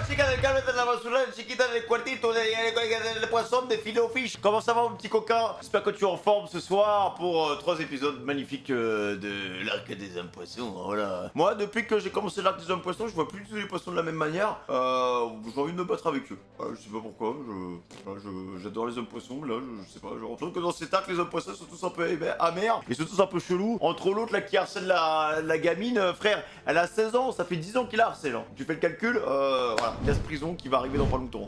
chica del cable de la basura, chiquita del cuartito, le poisson, des filets aux fiches. Comment ça va mon petit coquin? J'espère que tu es en forme ce soir pour 3 épisodes magnifiques de l'arc des hommes poissons, voilà. Moi, depuis que j'ai commencé l'arc des hommes poissons, je vois plus du tout les poissons de la même manière. J'ai envie de me battre avec eux. Je sais pas pourquoi, j'adore les hommes poissons, là, je sais pas, je retrouve que dans cet arc, les hommes poissons sont tous un peu amers, et sont tous un peu chelous. Entre l'autre, là, qui harcèle la gamine, frère, elle a 16 ans, ça fait 10 ans qu'il la harcèle. Hein. Tu fais le calcul, voilà, casse prison qui va arriver dans pas longtemps.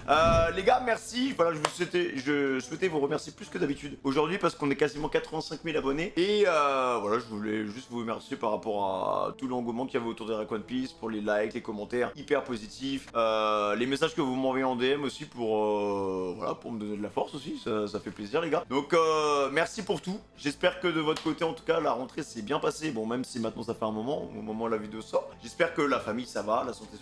Les gars, merci, voilà, je souhaitais vous remercier plus que d'habitude aujourd'hui parce qu'on est quasiment 85 000 abonnés, et voilà, je voulais juste vous remercier par rapport à tout l'engouement qu'il y avait autour de One Piece, pour les likes, les commentaires hyper positifs, les messages que vous m'envoyez en DM aussi pour, voilà, pour me donner de la force aussi, ça fait plaisir les gars. Donc merci pour tout, j'espère que de votre côté en tout cas la rentrée s'est bien passée, bon même si maintenant ça fait un moment, au moment où la vidéo sort, j'espère que la famille ça va, la santé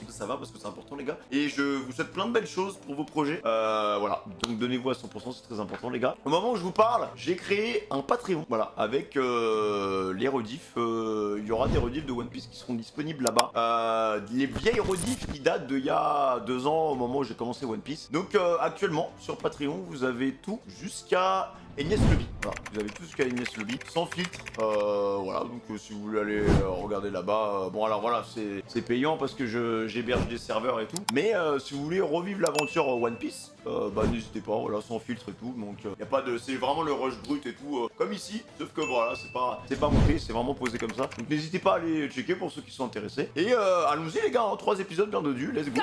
ça va parce que c'est important les gars, et je vous souhaite plein de belles choses pour vos projets, voilà, donc donnez-vous à 100%, c'est très important les gars. Au moment où je vous parle, j'ai créé un Patreon, voilà, avec les rediffs, il y aura des rediffs de One Piece qui seront disponibles là-bas, les vieilles rediffs qui datent d'il y a 2 ans au moment où j'ai commencé One Piece. Donc actuellement sur Patreon vous avez tout jusqu'à Enies Lobby, voilà, vous avez tout jusqu'à Enies Lobby, sans filtre, voilà, donc si vous voulez aller regarder là-bas, bon alors voilà, c'est payant parce que j'héberge des serveurs et tout, mais si vous voulez revivre l'aventure One Piece, bah n'hésitez pas, voilà, sans filtre et tout, donc y a pas de, c'est vraiment le rush brut et tout, comme ici, sauf que voilà, c'est pas monté, c'est vraiment posé comme ça, donc n'hésitez pas à aller checker pour ceux qui sont intéressés, et allons-y les gars, 3 épisodes bien dodus, let's go.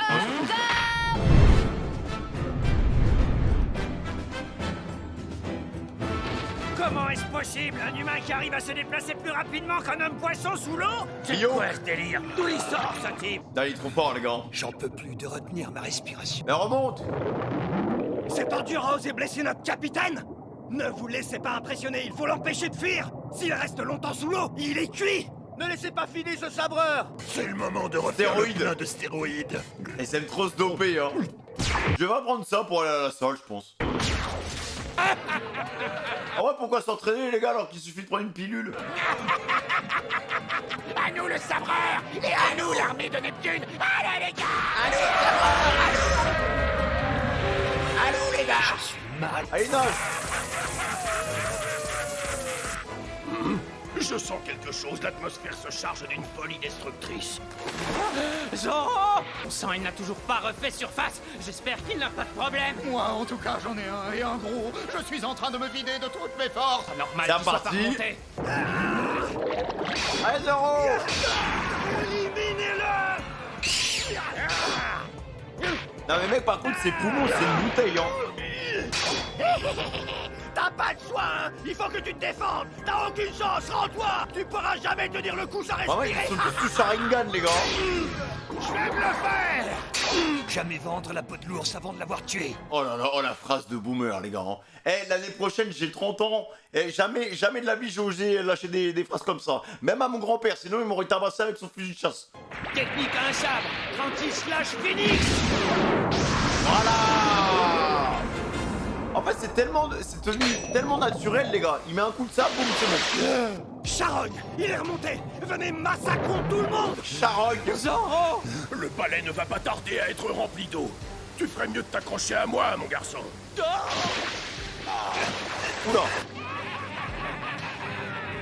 Comment est-ce possible? Un humain qui arrive à se déplacer plus rapidement qu'un homme poisson sous l'eau? C'est quoi ce délire? D'où il sort ce type? Ah, il est trop fort les gars. J'en peux plus de retenir ma respiration. Mais remonte. Cet ordure a osé blesser notre capitaine? Ne vous laissez pas impressionner, il faut l'empêcher de fuir! S'il reste longtemps sous l'eau, il est cuit! Ne laissez pas filer ce sabreur! C'est le moment de refaire le Stéroïdes. plein de stéroïdes. Et c'est trop se doper hein. Je vais prendre ça pour aller à la salle je pense. En vrai pourquoi s'entraîner les gars alors qu'il suffit de prendre une pilule? À nous le sabreur! Et à nous l'armée de Neptune! Allez les gars! Allô les gars! Je suis mal. Allez nage. Je sens quelque chose, l'atmosphère se charge d'une folie destructrice. Zoro! On sent il n'a toujours pas refait surface. J'espère qu'il n'a pas de problème. Moi, en tout cas, j'en ai un, et un gros. Je suis en train de me vider de toutes mes forces. Pas normal C'est qu'il soit pas reparti. remonté. Allez Zoro. Éliminez-le! Non mais mec par contre ses poumons c'est une bouteille hein. T'as pas de choix, hein! Il faut que tu te défendes! T'as aucune chance, rends-toi! Tu pourras jamais tenir le coup sans Ah ouais respirer! ils sont tous Sharingan les gars. Je vais me le faire! Jamais vendre la peau de l'ours avant de l'avoir tué. Oh là là, oh la phrase de boomer les gars hein. Eh l'année prochaine j'ai 30 ans, et jamais de la vie j'ai osé lâcher des phrases comme ça. Même à mon grand-père, sinon il m'aurait tabassé avec son fusil de chasse. Technique à un sabre! Quand il slash Phoenix! Voilà. En fait c'est devenu tellement naturel les gars. Il met un coup de sabre, boum c'est bon. Charogne! Il est remonté! Venez, massacrons tout le monde! Charogne. Zoro! Le palais ne va pas tarder à être rempli d'eau. Tu ferais mieux de t'accrocher à moi, mon garçon. Oula.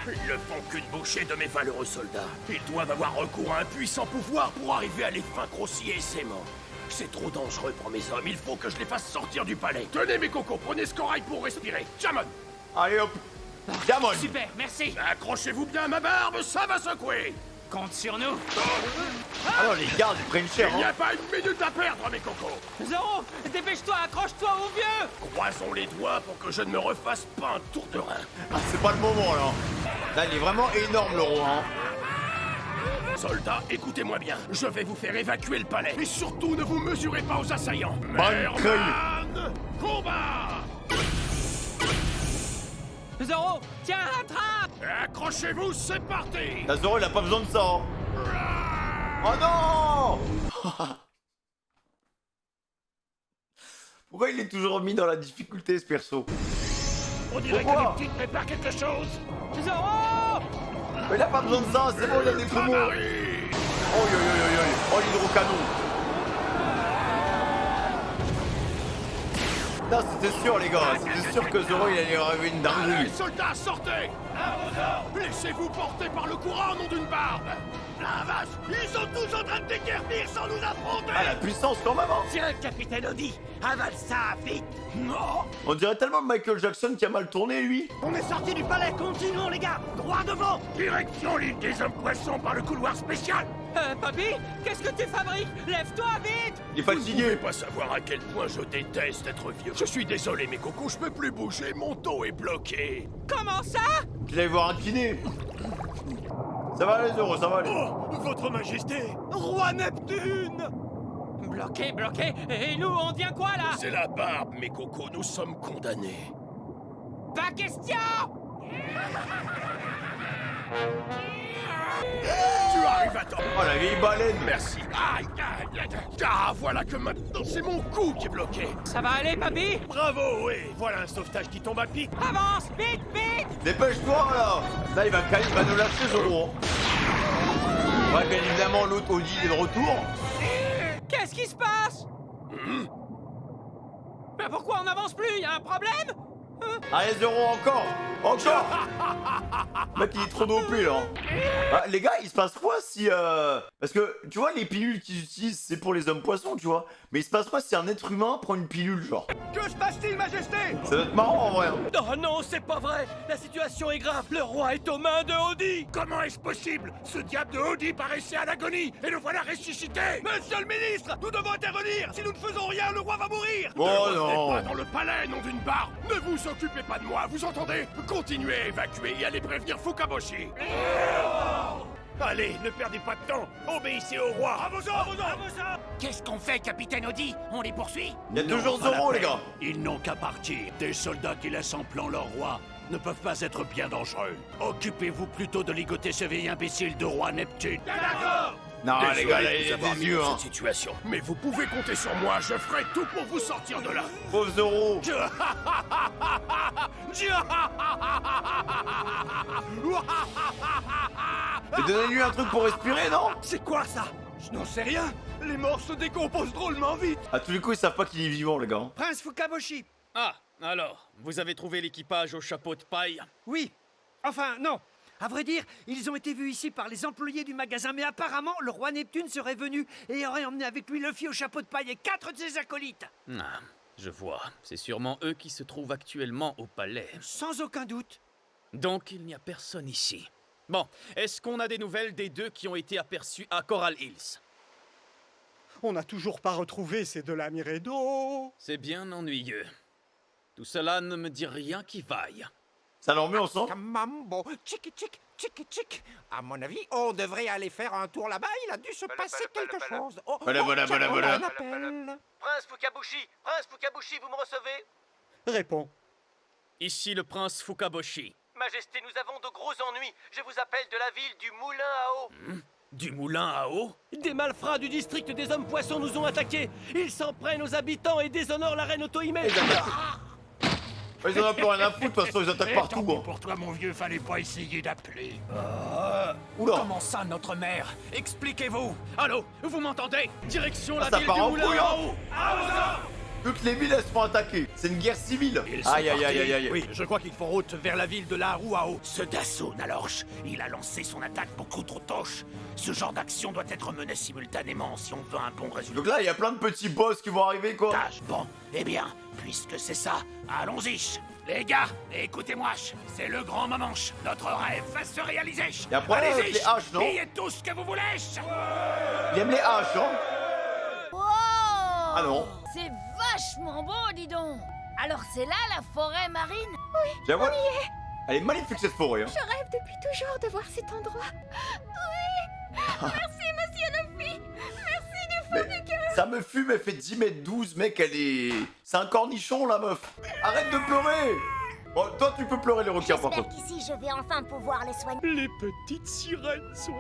Ils ne font qu'une bouchée de mes valeureux soldats. Ils doivent avoir recours à un puissant pouvoir pour arriver à les vaincre aussi aisément. C'est trop dangereux pour mes hommes, il faut que je les fasse sortir du palais. Tenez mes cocos, prenez ce corail pour respirer. Jamon! Allez hop. Jamon. Super, merci! Accrochez-vous bien à ma barbe, ça va secouer. Compte sur nous! Ah non les gardes ils prennent cher Il n'y hein. a pas une minute à perdre, mes cocos. Zoro! Dépêche-toi, accroche-toi au vieux! Croisons les doigts pour que je ne me refasse pas un tour de rein. Ah, c'est pas le moment là. Là il est vraiment énorme le roi hein. Soldats, écoutez-moi bien. Je vais vous faire évacuer le palais. Et surtout, ne vous mesurez pas aux assaillants. Bonne Merman, combat! Zoro! Tiens, attrape! Accrochez-vous, c'est parti! La Zoro il a pas besoin de ça hein. Oh non. Pourquoi il est toujours mis dans la difficulté ce perso? On dirait que Pourquoi les petites préparent quelque chose. Zoro! Mais il a pas besoin de ça, c'est bon il a des poumons. Marie! Oh yo yo yo yo. Oh l'hydrocanon. Non, c'était sûr, les gars. C'était sûr que Zoro, il allait arriver une Allez, dinguerie. soldats, sortez! Laissez-vous porter par le courant, nom d'une barbe! La vache! Ils sont tous en train de déguerpir sans nous affronter. Ah, la puissance, quand même, hein. Tiens, capitaine Audi, avale ça, vite. Non! On dirait tellement Michael Jackson qui a mal tourné, lui. On est sorti du palais, continuons les gars, droit devant. Direction l'île des hommes poissons par le couloir spécial! Papy, qu'est-ce que tu fabriques? Lève-toi, vite! Il est Vous ne fatigué. pouvez pas savoir à quel point je déteste être vieux. Je suis désolé, mes cocos, je peux plus bouger, mon dos est bloqué. Comment ça? Qu'il aille voir un kiné. Ça va aller, Zoro, ça va aller. Oh, votre majesté, roi Neptune. Bloqué, bloqué. Et nous, on devient quoi, là? C'est la barbe, mes cocos, nous sommes condamnés. Pas question! Tu arrives à temps. Oh, la vieille baleine. Merci. Aïe, aïe, aïe. Ah, voilà que maintenant c'est mon cou qui est bloqué. Ça va aller, papy? Bravo, oui, voilà un sauvetage qui tombe à pic. Avance, vite, vite! Dépêche-toi, là. Là, il va nous lâcher, Zoro. Ouais, bien évidemment, l'autre Audi est de retour. Qu'est-ce qui se passe? Mais pourquoi on n'avance plus? Y a un problème? Allez, Zoro, encore. Encore. Mec, il est trop dopé, là. Ah, les gars, il se passe quoi si... Parce que, tu vois, les pilules qu'ils utilisent, c'est pour les hommes poissons, tu vois. Mais il se passe quoi si un être humain prend une pilule, genre? Que se passe-t-il, majesté? Ça doit être marrant, en vrai. Hein. Oh non, c'est pas vrai. La situation est grave. Le roi est aux mains de Audi. Comment est-ce possible? Ce diable de Audi paraissait à l'agonie et le voilà ressuscité. Monsieur le ministre, nous devons intervenir. Si nous ne faisons rien, le roi va mourir. Oh Ne revenez non. pas dans le palais, nom d'une barbe. Ne vous occupez pas de moi, vous entendez? Continuez à évacuer et allez prévenir Fukaboshi. Allez, ne perdez pas de temps. Obéissez au roi. À vos ordres. Qu'est-ce qu'on fait, capitaine Audi? On les poursuit? Il y a toujours Zoro, les gars. Ils n'ont qu'à partir. Des soldats qui laissent en plan leur roi ne peuvent pas être bien dangereux. Occupez-vous plutôt de ligoter ce vieil imbécile de roi Neptune. Non, les gars, là, Désolé de il vous a avoir des mis yeux, dans hein. cette situation, mais vous pouvez compter sur moi, je ferai tout pour vous sortir de là. Pauvre Zoro. Et donnez-lui un truc pour respirer, non? C'est quoi ça? Je n'en sais rien. Les morts se décomposent drôlement vite. À tous les coups, ils savent pas qu'il est vivant, les gars. Hein. Prince Fukaboshi. Ah, alors, vous avez trouvé l'équipage au chapeau de paille? Oui. Enfin, non. À vrai dire, ils ont été vus ici par les employés du magasin, mais apparemment, le roi Neptune serait venu et aurait emmené avec lui Luffy au chapeau de paille et 4 de ses acolytes. Ah, je vois. C'est sûrement eux qui se trouvent actuellement au palais. Sans aucun doute. Donc, il n'y a personne ici. Bon, est-ce qu'on a des nouvelles des deux qui ont été aperçus à Coral Hills? On n'a toujours pas retrouvé ces deux-là, Miredo. C'est bien ennuyeux. Tout cela ne me dit rien qui vaille. Ça l'ambiance, hein? Mambo, tchik tchik, tchik tchik. À mon avis, on devrait aller faire un tour là-bas. Il a dû se passer quelque chose. Oh, Voilà, voilà, tiens, voilà, on a voilà. un appel. Prince Fukaboshi, vous me recevez? Réponds. Ici le prince Fukaboshi. Majesté, nous avons de gros ennuis. Je vous appelle de la ville du Moulin à Eau. Du moulin à eau? Des malfrats du district des hommes poissons nous ont attaqués. Ils s'en prennent aux habitants et déshonorent la reine Otohime. Ils en ont plus rien à foutre, de toute façon, ils attaquent Et partout, tant pis hein. pour toi, mon vieux, fallait pas essayer d'appeler. Oula. Comment ça, notre mère? Expliquez-vous. Allô, vous m'entendez? Direction la Ça ville part du en moulin couille, à hein. eau! Toutes les villes, elles se font attaquer. C'est une guerre civile. Ils sont Aïe, aïe, aïe, partis. aïe, aïe. Oui, je crois qu'ils font route vers la ville de la Ruao. Ce Dassault Nalorche, il a lancé son attaque beaucoup trop toche. Ce genre d'action doit être mené simultanément si on veut un bon résultat. Donc là, il y a plein de petits boss qui vont arriver, quoi. Bon, eh bien, puisque c'est ça, allons-y. Les gars, écoutez-moi, c'est le grand moment. Notre rêve va se réaliser. Et après, Allez-y, avec les haches, non? pillez tout ce que vous voulez. Il aime les haches, hein. Wow! Ah non. C'est vachement beau, dis donc. Alors c'est là la forêt marine? J'avoue. Elle est magnifique, cette forêt, hein. Je rêve depuis toujours de voir cet endroit. Oui! Merci, monsieur Luffy! Merci du fond du cœur! Ça me fume, elle fait 10 mètres 12, mec, elle est... C'est un cornichon, la meuf. Arrête de pleurer. Bon, toi, tu peux pleurer les requins, par J'espère contre. qu'ici je vais enfin pouvoir les soigner. Les petites sirènes, soin.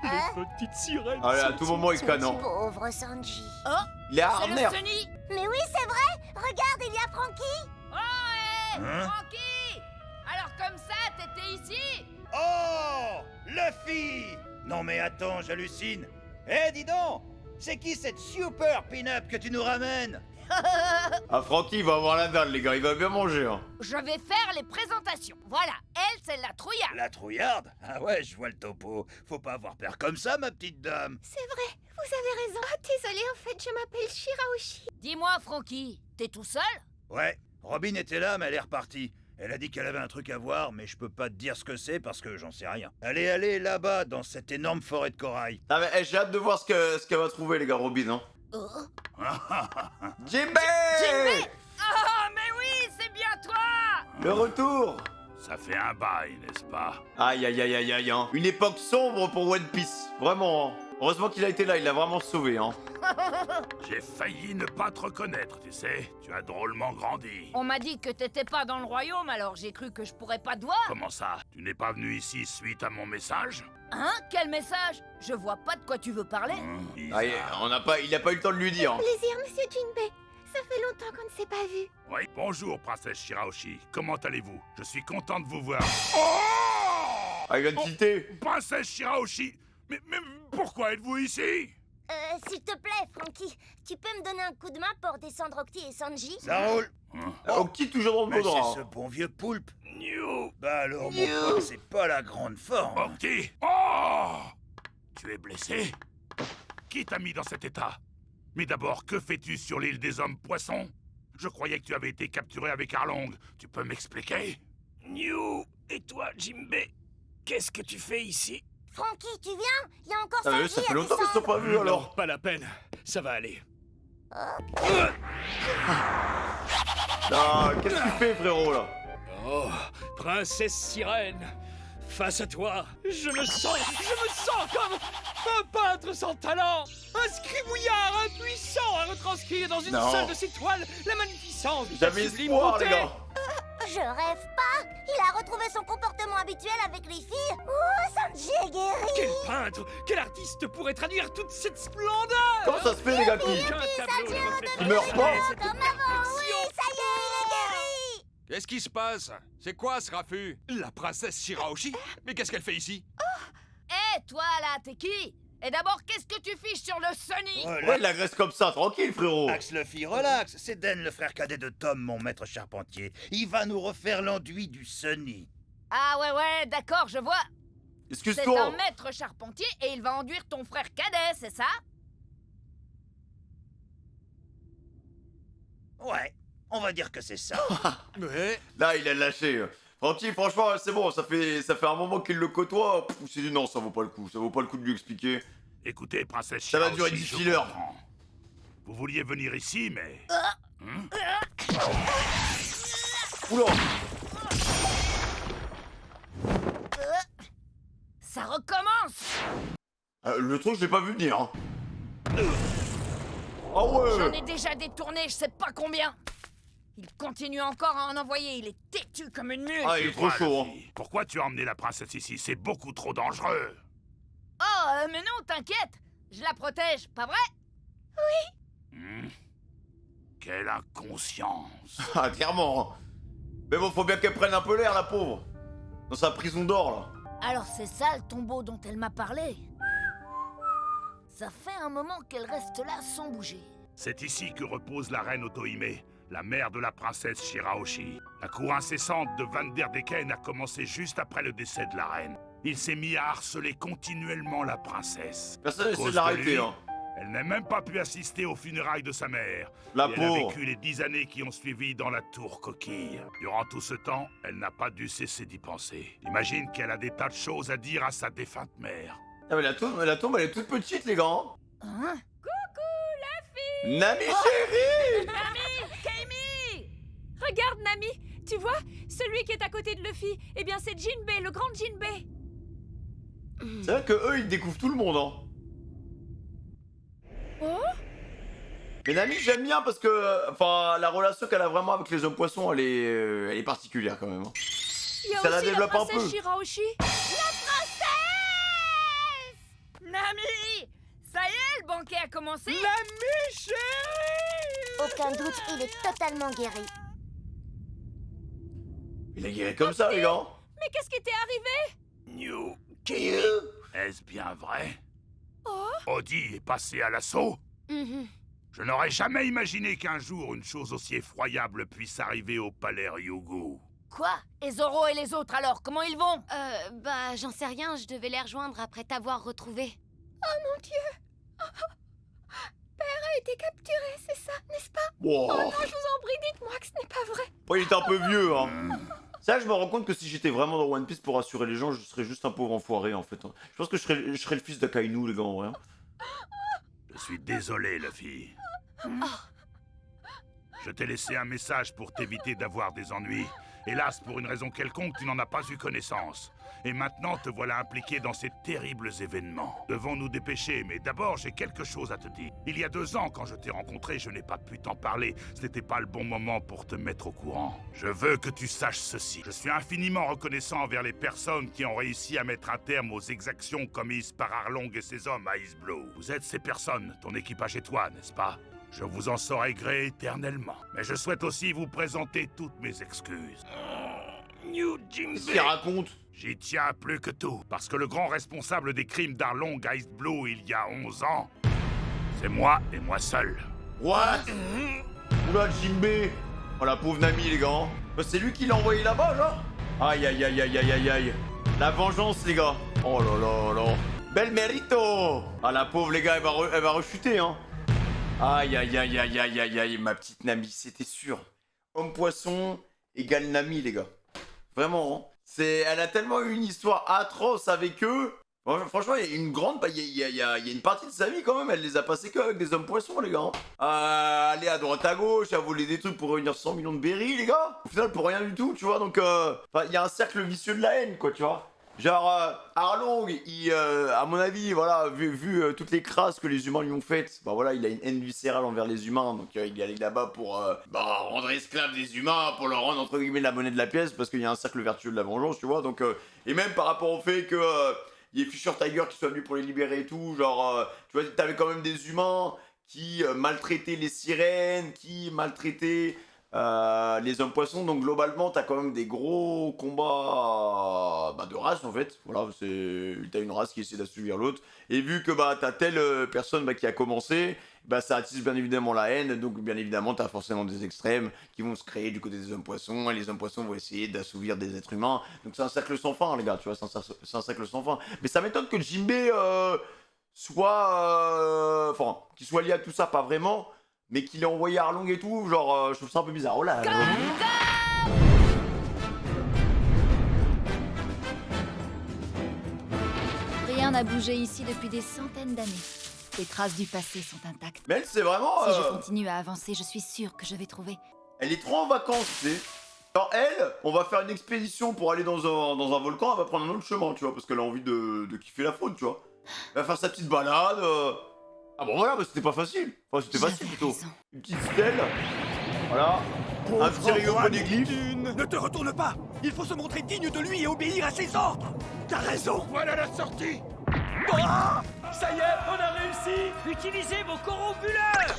Les petites sirènes. Allez, à tout moment, il canne, hein. Pauvre Sanji. Il est C'est le harnaire. Sunny! Mais oui, c'est vrai! Regarde, il y a Frankie! Oh, hé! Francky! Alors comme ça, t'étais ici? Oh! Luffy! Non mais attends, j'hallucine. Eh, dis donc! C'est qui cette super pin-up que tu nous ramènes? Ah, Francky, il va avoir la dalle, les gars, il va bien manger, hein. Je vais faire les présentations. Voilà, elle, c'est la trouillarde. La trouillarde? Ah ouais, je vois le topo. Faut pas avoir peur comme ça, ma petite dame. C'est vrai, vous avez raison. Oh, désolée, en fait, je m'appelle Shiraoshi. Dis-moi, Francky, t'es tout seul? Ouais, Robin était là, mais elle est repartie. Elle a dit qu'elle avait un truc à voir, mais je peux pas te dire ce que c'est parce que j'en sais rien. Allez, là-bas, dans cette énorme forêt de corail. Ah, mais j'ai hâte de voir ce qu'elle va trouver, les gars, Robin, hein. Oh. Jinbei! Jinbei! Oh, mais oui, c'est bien toi! Le retour! Ça fait un bail, n'est-ce pas? Aïe, aïe, aïe, aïe, aïe, hein. Une époque sombre pour One Piece. Vraiment, hein. Heureusement qu'il a été là, il l'a vraiment sauvé, hein. J'ai failli ne pas te reconnaître, tu sais. Tu as drôlement grandi. On m'a dit que t'étais pas dans le royaume, alors j'ai cru que je pourrais pas te voir. Comment ça? Tu n'es pas venu ici suite à mon message? Hein? Quel message? Je vois pas de quoi tu veux parler. Ah, il a pas eu le temps de lui dire. Plaisir, monsieur Jinbei. Ça fait longtemps qu'on ne s'est pas vu. Oui, bonjour, princesse Shiraoshi. Comment allez-vous? Je suis content de vous voir. Ah, il vient de citer. Princesse Shiraoshi! Mais pourquoi êtes-vous ici? S'il te plaît, Francky, tu peux me donner un coup de main pour descendre Octi et Sanji? Ça roule. Octi toujours dans le Mais bon c'est drap. ce bon vieux poulpe. New. Bah alors, mon pote, c'est pas la grande forme. Octi! Oh! Tu es blessé? Qui t'a mis dans cet état? Mais d'abord, que fais-tu sur l'île des hommes poissons? Je croyais que tu avais été capturé avec Arlong. Tu peux m'expliquer? New, et toi, Jinbei, qu'est-ce que tu fais ici? Francky, tu viens? Il y a encore Ah, mais Sanji ça fait à longtemps qu'ils se sont descendre. pas vus, alors. Non, pas la peine, ça va aller. Ah, qu'est-ce que tu fais, frérot, là? Oh, princesse sirène, face à toi, je me sens comme un peintre sans talent, un scribouillard impuissant à retranscrire dans une Non. seule de ses toiles la magnificence de ta J'avais sublime espoir, beauté. les gars. Je rêve pas. Il a retrouvé son comportement habituel avec les filles. Oh, Sanji est guéri. Quel peintre, quel artiste pourrait traduire toute cette splendeur? Comment ça se fait, les gars, qui Aucun tableau ne reflète Il meurt pas cette Comme avant, oui, perfection. ça y est, il est guéri. Qu'est-ce qui se passe? C'est quoi ce raffut? La princesse Shiraoshi? Mais qu'est-ce qu'elle fait ici? Eh, toi là, t'es qui? Et d'abord, qu'est-ce que tu fiches sur le Sunny? Ouais, il l'agresse comme ça, tranquille, frérot. Relax, Luffy, relax. C'est Den, le frère cadet de Tom, mon maître charpentier. Il va nous refaire l'enduit du Sunny. Ah ouais, d'accord, je vois. C'est un Excuse-toi. maître charpentier et il va enduire ton frère cadet, c'est ça? Ouais, on va dire que c'est ça. Mais... Là, il a lâché. Francky, franchement, c'est bon, ça fait un moment qu'il le côtoie. Pff, il s'est dit non, ça vaut pas le coup. Ça vaut pas le coup de lui expliquer. Écoutez, princesse Ça va Shiraoshi, durer 10 je fillers. comprends. Vous vouliez venir ici, mais... Oula. Ça recommence! Le truc, je l'ai pas vu venir. Hein. Ah J'en ouais. ai déjà détourné, je sais pas combien. Il continue encore à en envoyer, il est têtu comme une mule. Ah, il est trop Tais-toi, chaud. Hein. Luffy. Pourquoi tu as emmené la princesse ici? C'est beaucoup trop dangereux. Oh, mais non, t'inquiète, je la protège, pas vrai? Quelle inconscience. Ah, clairement. Hein. Mais bon, faut bien qu'elle prenne un peu l'air, la pauvre. Dans sa prison d'or, là. Alors c'est ça le tombeau dont elle m'a parlé. Ça fait un moment qu'elle reste là sans bouger. C'est ici que repose la reine Otohime, la mère de la princesse Shiraoshi. La cour incessante de Vanderdeken a commencé juste après le décès de la reine. Il s'est mis à harceler continuellement la princesse. Personne À n'essaie cause de l'arrêter, lui, hein. Elle n'a même pas pu assister aux funérailles de sa mère. La Et elle a pauvre. vécu les 10 années qui ont suivi dans la tour coquille. Durant tout ce temps, elle n'a pas dû cesser d'y penser. Imagine qu'elle a des tas de choses à dire à sa défunte mère. Ah, mais la tombe, elle est toute petite, les gars. Hein? Nami chérie. Nami! Keimi! Regarde, Nami. Tu vois, celui qui est à côté de Luffy, eh bien c'est Jinbei, le grand Jinbei. C'est vrai que eux, ils découvrent tout le monde, hein. Mais Nami, j'aime bien parce que, enfin, la relation qu'elle a vraiment avec les hommes poissons, elle est particulière quand même. Hein. Il y a Ça la aussi la développe un princesse peu. Shiraoshi. Nami! Ça y est, le banquet a commencé? L'ami chérie! Aucun doute, il est totalement guéri. Il est guéri comme ça, les gars. Mais qu'est-ce qui t'est arrivé? New Est-ce bien vrai? Oh. Odi est passé à l'assaut? Je n'aurais jamais imaginé qu'un jour une chose aussi effroyable puisse arriver au palais Ryugu. Quoi? Et Zoro et les autres alors, comment ils vont? Bah, j'en sais rien, je devais les rejoindre après t'avoir retrouvé. Oh mon Dieu! Père a été capturé, c'est ça, n'est-ce pas? Wow. Oh non, je vous en prie, dites-moi que ce n'est pas vrai. Bon, il était un peu vieux, hein. Ça, je me rends compte que si j'étais vraiment dans One Piece pour rassurer les gens, je serais juste un pauvre enfoiré, en fait. Je pense que je serais le fils d'Akainu, les gars, en vrai. Je suis désolé, Luffy. Je t'ai laissé un message pour t'éviter d'avoir des ennuis. Hélas, pour une raison quelconque, tu n'en as pas eu connaissance. Et maintenant, te voilà impliqué dans ces terribles événements. Devons nous dépêcher, mais d'abord, j'ai quelque chose à te dire. Il y a 2 ans, quand je t'ai rencontré, je n'ai pas pu t'en parler. Ce n'était pas le bon moment pour te mettre au courant. Je veux que tu saches ceci. Je suis infiniment reconnaissant envers les personnes qui ont réussi à mettre un terme aux exactions commises par Arlong et ses hommes à Ice Blue. Vous êtes ces personnes, ton équipage et toi, n'est-ce pas? Je vous en saurai gré éternellement. Mais je souhaite aussi vous présenter toutes mes excuses. New Jinbei. Qu'est-ce qu'il raconte? J'y tiens plus que tout, parce que le grand responsable des crimes d'Arlong à Ice Blue il y a 11 ans, c'est moi et moi seul. What? Oula, Jinbei. Oh, la pauvre Nami, les gars. Bah, c'est lui qui l'a envoyé là-bas, genre? Aïe, aïe, aïe, aïe, aïe, aïe, aïe. La vengeance, les gars. Oh là là là. Bel mérito. Ah, la pauvre, les gars, elle va rechuter, hein. Aïe, aïe, aïe, aïe, aïe, aïe, aïe, ma petite Nami, c'était sûr. Homme-poisson égale Nami, les gars. Vraiment, hein. Elle a tellement eu une histoire atroce avec eux. Franchement, il y a une grande... Il y a une partie de sa vie, quand même, elle les a passés qu'avec des hommes-poissons, les gars. Aller à droite à gauche, à voler des trucs pour réunir 100 millions de berries, les gars. Au final, pour rien du tout, tu vois. Donc, il y a un cercle vicieux de la haine, quoi, tu vois. Genre, Arlong, à mon avis, voilà, vu toutes les crasses que les humains lui ont faites, bah voilà, il a une haine viscérale envers les humains, donc il est allé là-bas pour rendre esclaves des humains, pour leur rendre entre guillemets la monnaie de la pièce, parce qu'il y a un cercle vertueux de la vengeance, tu vois, donc, et même par rapport au fait que il y ait Fisher Tiger qui soit venu pour les libérer et tout, genre, tu vois, t'avais quand même des humains qui maltraitaient les sirènes, qui maltraitaient... les hommes poissons, donc globalement t'as quand même des gros combats de race en fait. Voilà, t'as une race qui essaie d'assouvir l'autre, et vu que t'as telle personne qui a commencé, ça attise bien évidemment la haine, donc bien évidemment t'as forcément des extrêmes qui vont se créer du côté des hommes poissons, et les hommes poissons vont essayer d'assouvir des êtres humains, donc c'est un cercle sans fin, les gars, tu vois, c'est un cercle sans fin. Mais ça m'étonne que Jinbei soit qu'il soit lié à tout ça, pas vraiment, mais qu'il ait envoyé Arlong et tout, genre, je trouve ça un peu bizarre. Oh là. Rien n'a bougé ici depuis des centaines d'années. Les traces du passé sont intactes. Mais elle, c'est vraiment... Si je continue à avancer, je suis sûre que je vais trouver. Elle est trop en vacances, tu sais. Alors elle, on va faire une expédition pour aller dans un volcan, elle va prendre un autre chemin, tu vois, parce qu'elle a envie de kiffer la faune, tu vois. Elle va faire sa petite balade... Ah bon voilà, c'était pas facile. Enfin, c'était facile plutôt. Une petite stèle. Voilà. Un petit rayon poneglyphe. Ne te retourne pas. Il faut se montrer digne de lui et obéir à ses ordres. T'as raison. Voilà la sortie. Ah, ça y est, on a réussi. Utilisez vos corrompuleurs.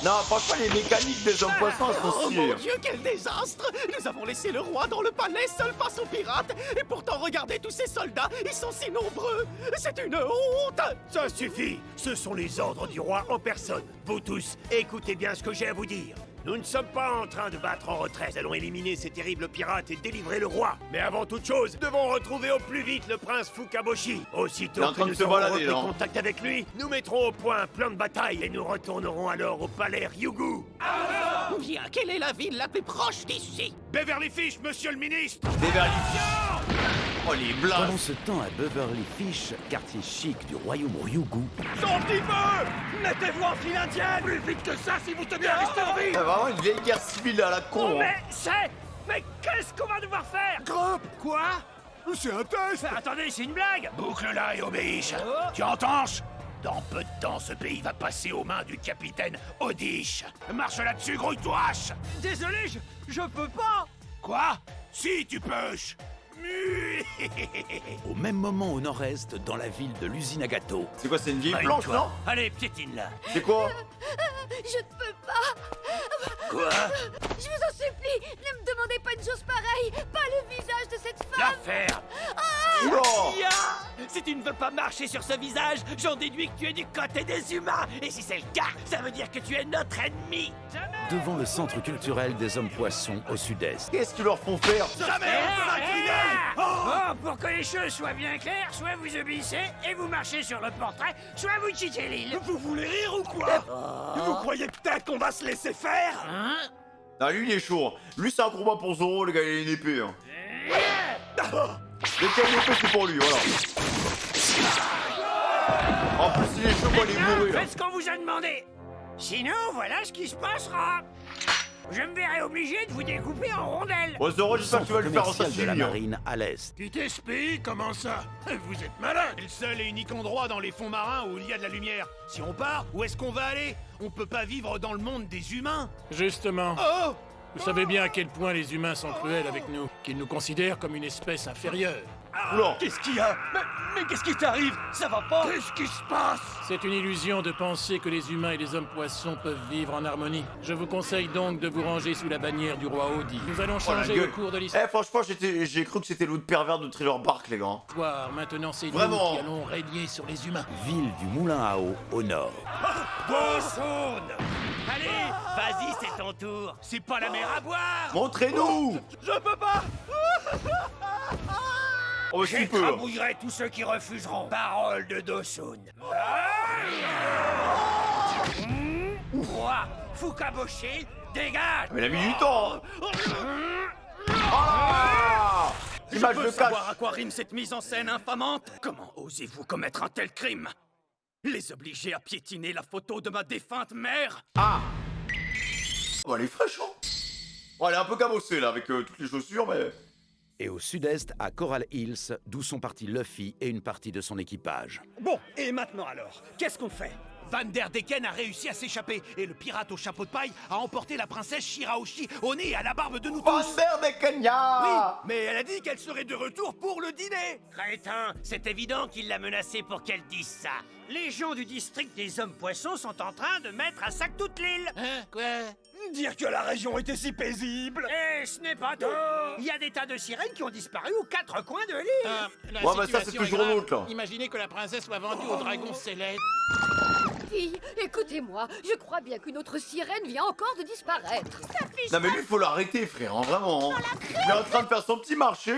Non, franchement, les mécaniques des hommes poissons sont Oh stylées. mon Dieu, quel désastre. Nous avons laissé le roi dans le palais seul face aux pirates. Et pourtant, regardez tous ces soldats, ils sont si nombreux. C'est une honte. Ça suffit. Ce sont les ordres du roi en personne. Vous tous, écoutez bien ce que j'ai à vous dire. Nous ne sommes pas en train de battre en retraite. Nous allons éliminer ces terribles pirates et délivrer le roi. Mais avant toute chose, nous devons retrouver au plus vite le prince Fukaboshi. Aussitôt que nous aurons repris contact avec lui, nous mettrons au point un plan de bataille et nous retournerons alors au palais Ryugu. Bien, quelle est la ville la plus proche d'ici? Beverly Fish, monsieur le ministre. Beverly Fish. Oh les blagues. Pendant ce temps, à Beverly Fish, quartier chic du royaume Ryugu, Son petit feu. Mettez-vous en file indienne. Plus vite que ça si vous tenez à rester en vie. C'est vraiment une vieille guerre civile à la con. Mais qu'est-ce qu'on va devoir faire? Groupe. Quoi? C'est un test. Attendez, c'est une blague. Boucle-la et obéis. Tu entends? Dans peu de temps, ce pays va passer aux mains du capitaine Odish. Marche là-dessus, grouille-toi. Désolé, je peux pas. Quoi? Si, tu peux. Au même moment au nord-est, dans la ville de l'usine à gâteaux. C'est quoi, c'est une vieille Arrête-toi. planche, non? Allez, piétine-la. C'est quoi? Je ne peux pas. Quoi? Je vous en supplie, ne me demandez pas une chose pareille. Pas le visage de cette La femme. ferme. Oula! Si tu ne veux pas marcher sur ce visage, j'en déduis que tu es du côté des humains. Et si c'est le cas, ça veut dire que tu es notre ennemi. Devant le centre culturel des hommes-poissons au sud-est. Qu'est-ce qu'ils leur font faire? Oh, pour que les choses soient bien claires, soit vous obéissez et vous marchez sur le portrait, soit vous quittez l'île. Vous voulez rire ou quoi? Vous croyez peut-être qu'on va se laisser faire? Ah, lui, il est chaud. Lui, c'est un combat pour Zoro, le gars, il a une épée. Hein. Dès qu'il y a une épée, c'est pour lui, voilà. En plus, il est chaud quand il est bourré, là. Faites ce qu'on vous a demandé. Sinon, voilà ce qui se passera. Je me verrai obligé de vous découper en rondelles. Bon, Zoro, j'espère que tu vas le faire en Commercial de la sashimi. hein. marine à l'est. Quitter ce pays, comment ça? Vous êtes malade. C'est le seul et unique endroit dans les fonds marins où il y a de la lumière. Si on part, où est-ce qu'on va aller? On peut pas vivre dans le monde des humains. Justement. Oh! Vous savez bien à quel point les humains sont cruels avec nous, qu'ils nous considèrent comme une espèce inférieure. Oula. Qu'est-ce qu'il y a? Mais qu'est-ce qui t'arrive? Ça va pas? Qu'est-ce qui se passe? C'est une illusion de penser que les humains et les hommes-poissons peuvent vivre en harmonie. Je vous conseille donc de vous ranger sous la bannière du roi Audi. Nous allons Oh, la changer le gueule. cours de l'histoire. Eh, franchement, j'ai cru que c'était l'autre pervers de Thriller Bark, les gars. Maintenant, c'est nous Vraiment. qui allons régner sur les humains. Ville du Moulin à eau au nord. Bossone! Allez, vas-y, c'est ton tour. C'est pas la mer à boire. Montrez-nous! Je peux pas! Oh, mais tu peux. Là. J'écrabouillerai tous ceux qui refuseront. Parole de Dosune. Roi, fou caboché, dégage. Mais il a mis du temps. Hein. Ah! Je Image veux de savoir cache. à quoi rime cette mise en scène infamante. Comment osez-vous commettre un tel crime? Les obliger à piétiner la photo de ma défunte mère? Ah! Oh, elle est fraîche, hein? Bon, elle est un peu cabossée, là, avec toutes les chaussures, mais... Et au sud-est, à Coral Hills, d'où sont partis Luffy et une partie de son équipage. Bon, et maintenant alors? Qu'est-ce qu'on fait? Van der Decken a réussi à s'échapper et le pirate au chapeau de paille a emporté la princesse Shirahoshi au nez et à la barbe de nous tous. Van der Decken, ya! Oui, mais elle a dit qu'elle serait de retour pour le dîner. Crétin, c'est évident qu'il l'a menacée pour qu'elle dise ça. Les gens du district des hommes-poissons sont en train de mettre à sac toute l'île. Hein? Quoi? Dire que la région était si paisible. Et ce n'est pas tout. Il y a des tas de sirènes qui ont disparu aux quatre coins de l'île. Ouais, bah ça, c'est toujours l'autre, là. Imaginez que la princesse soit vendue au dragon céleste. Fille, écoutez-moi, je crois bien qu'une autre sirène vient encore de disparaître. Non, mais lui, faut l'arrêter, frère, hein, vraiment. Hein. Il est en train de faire son petit marché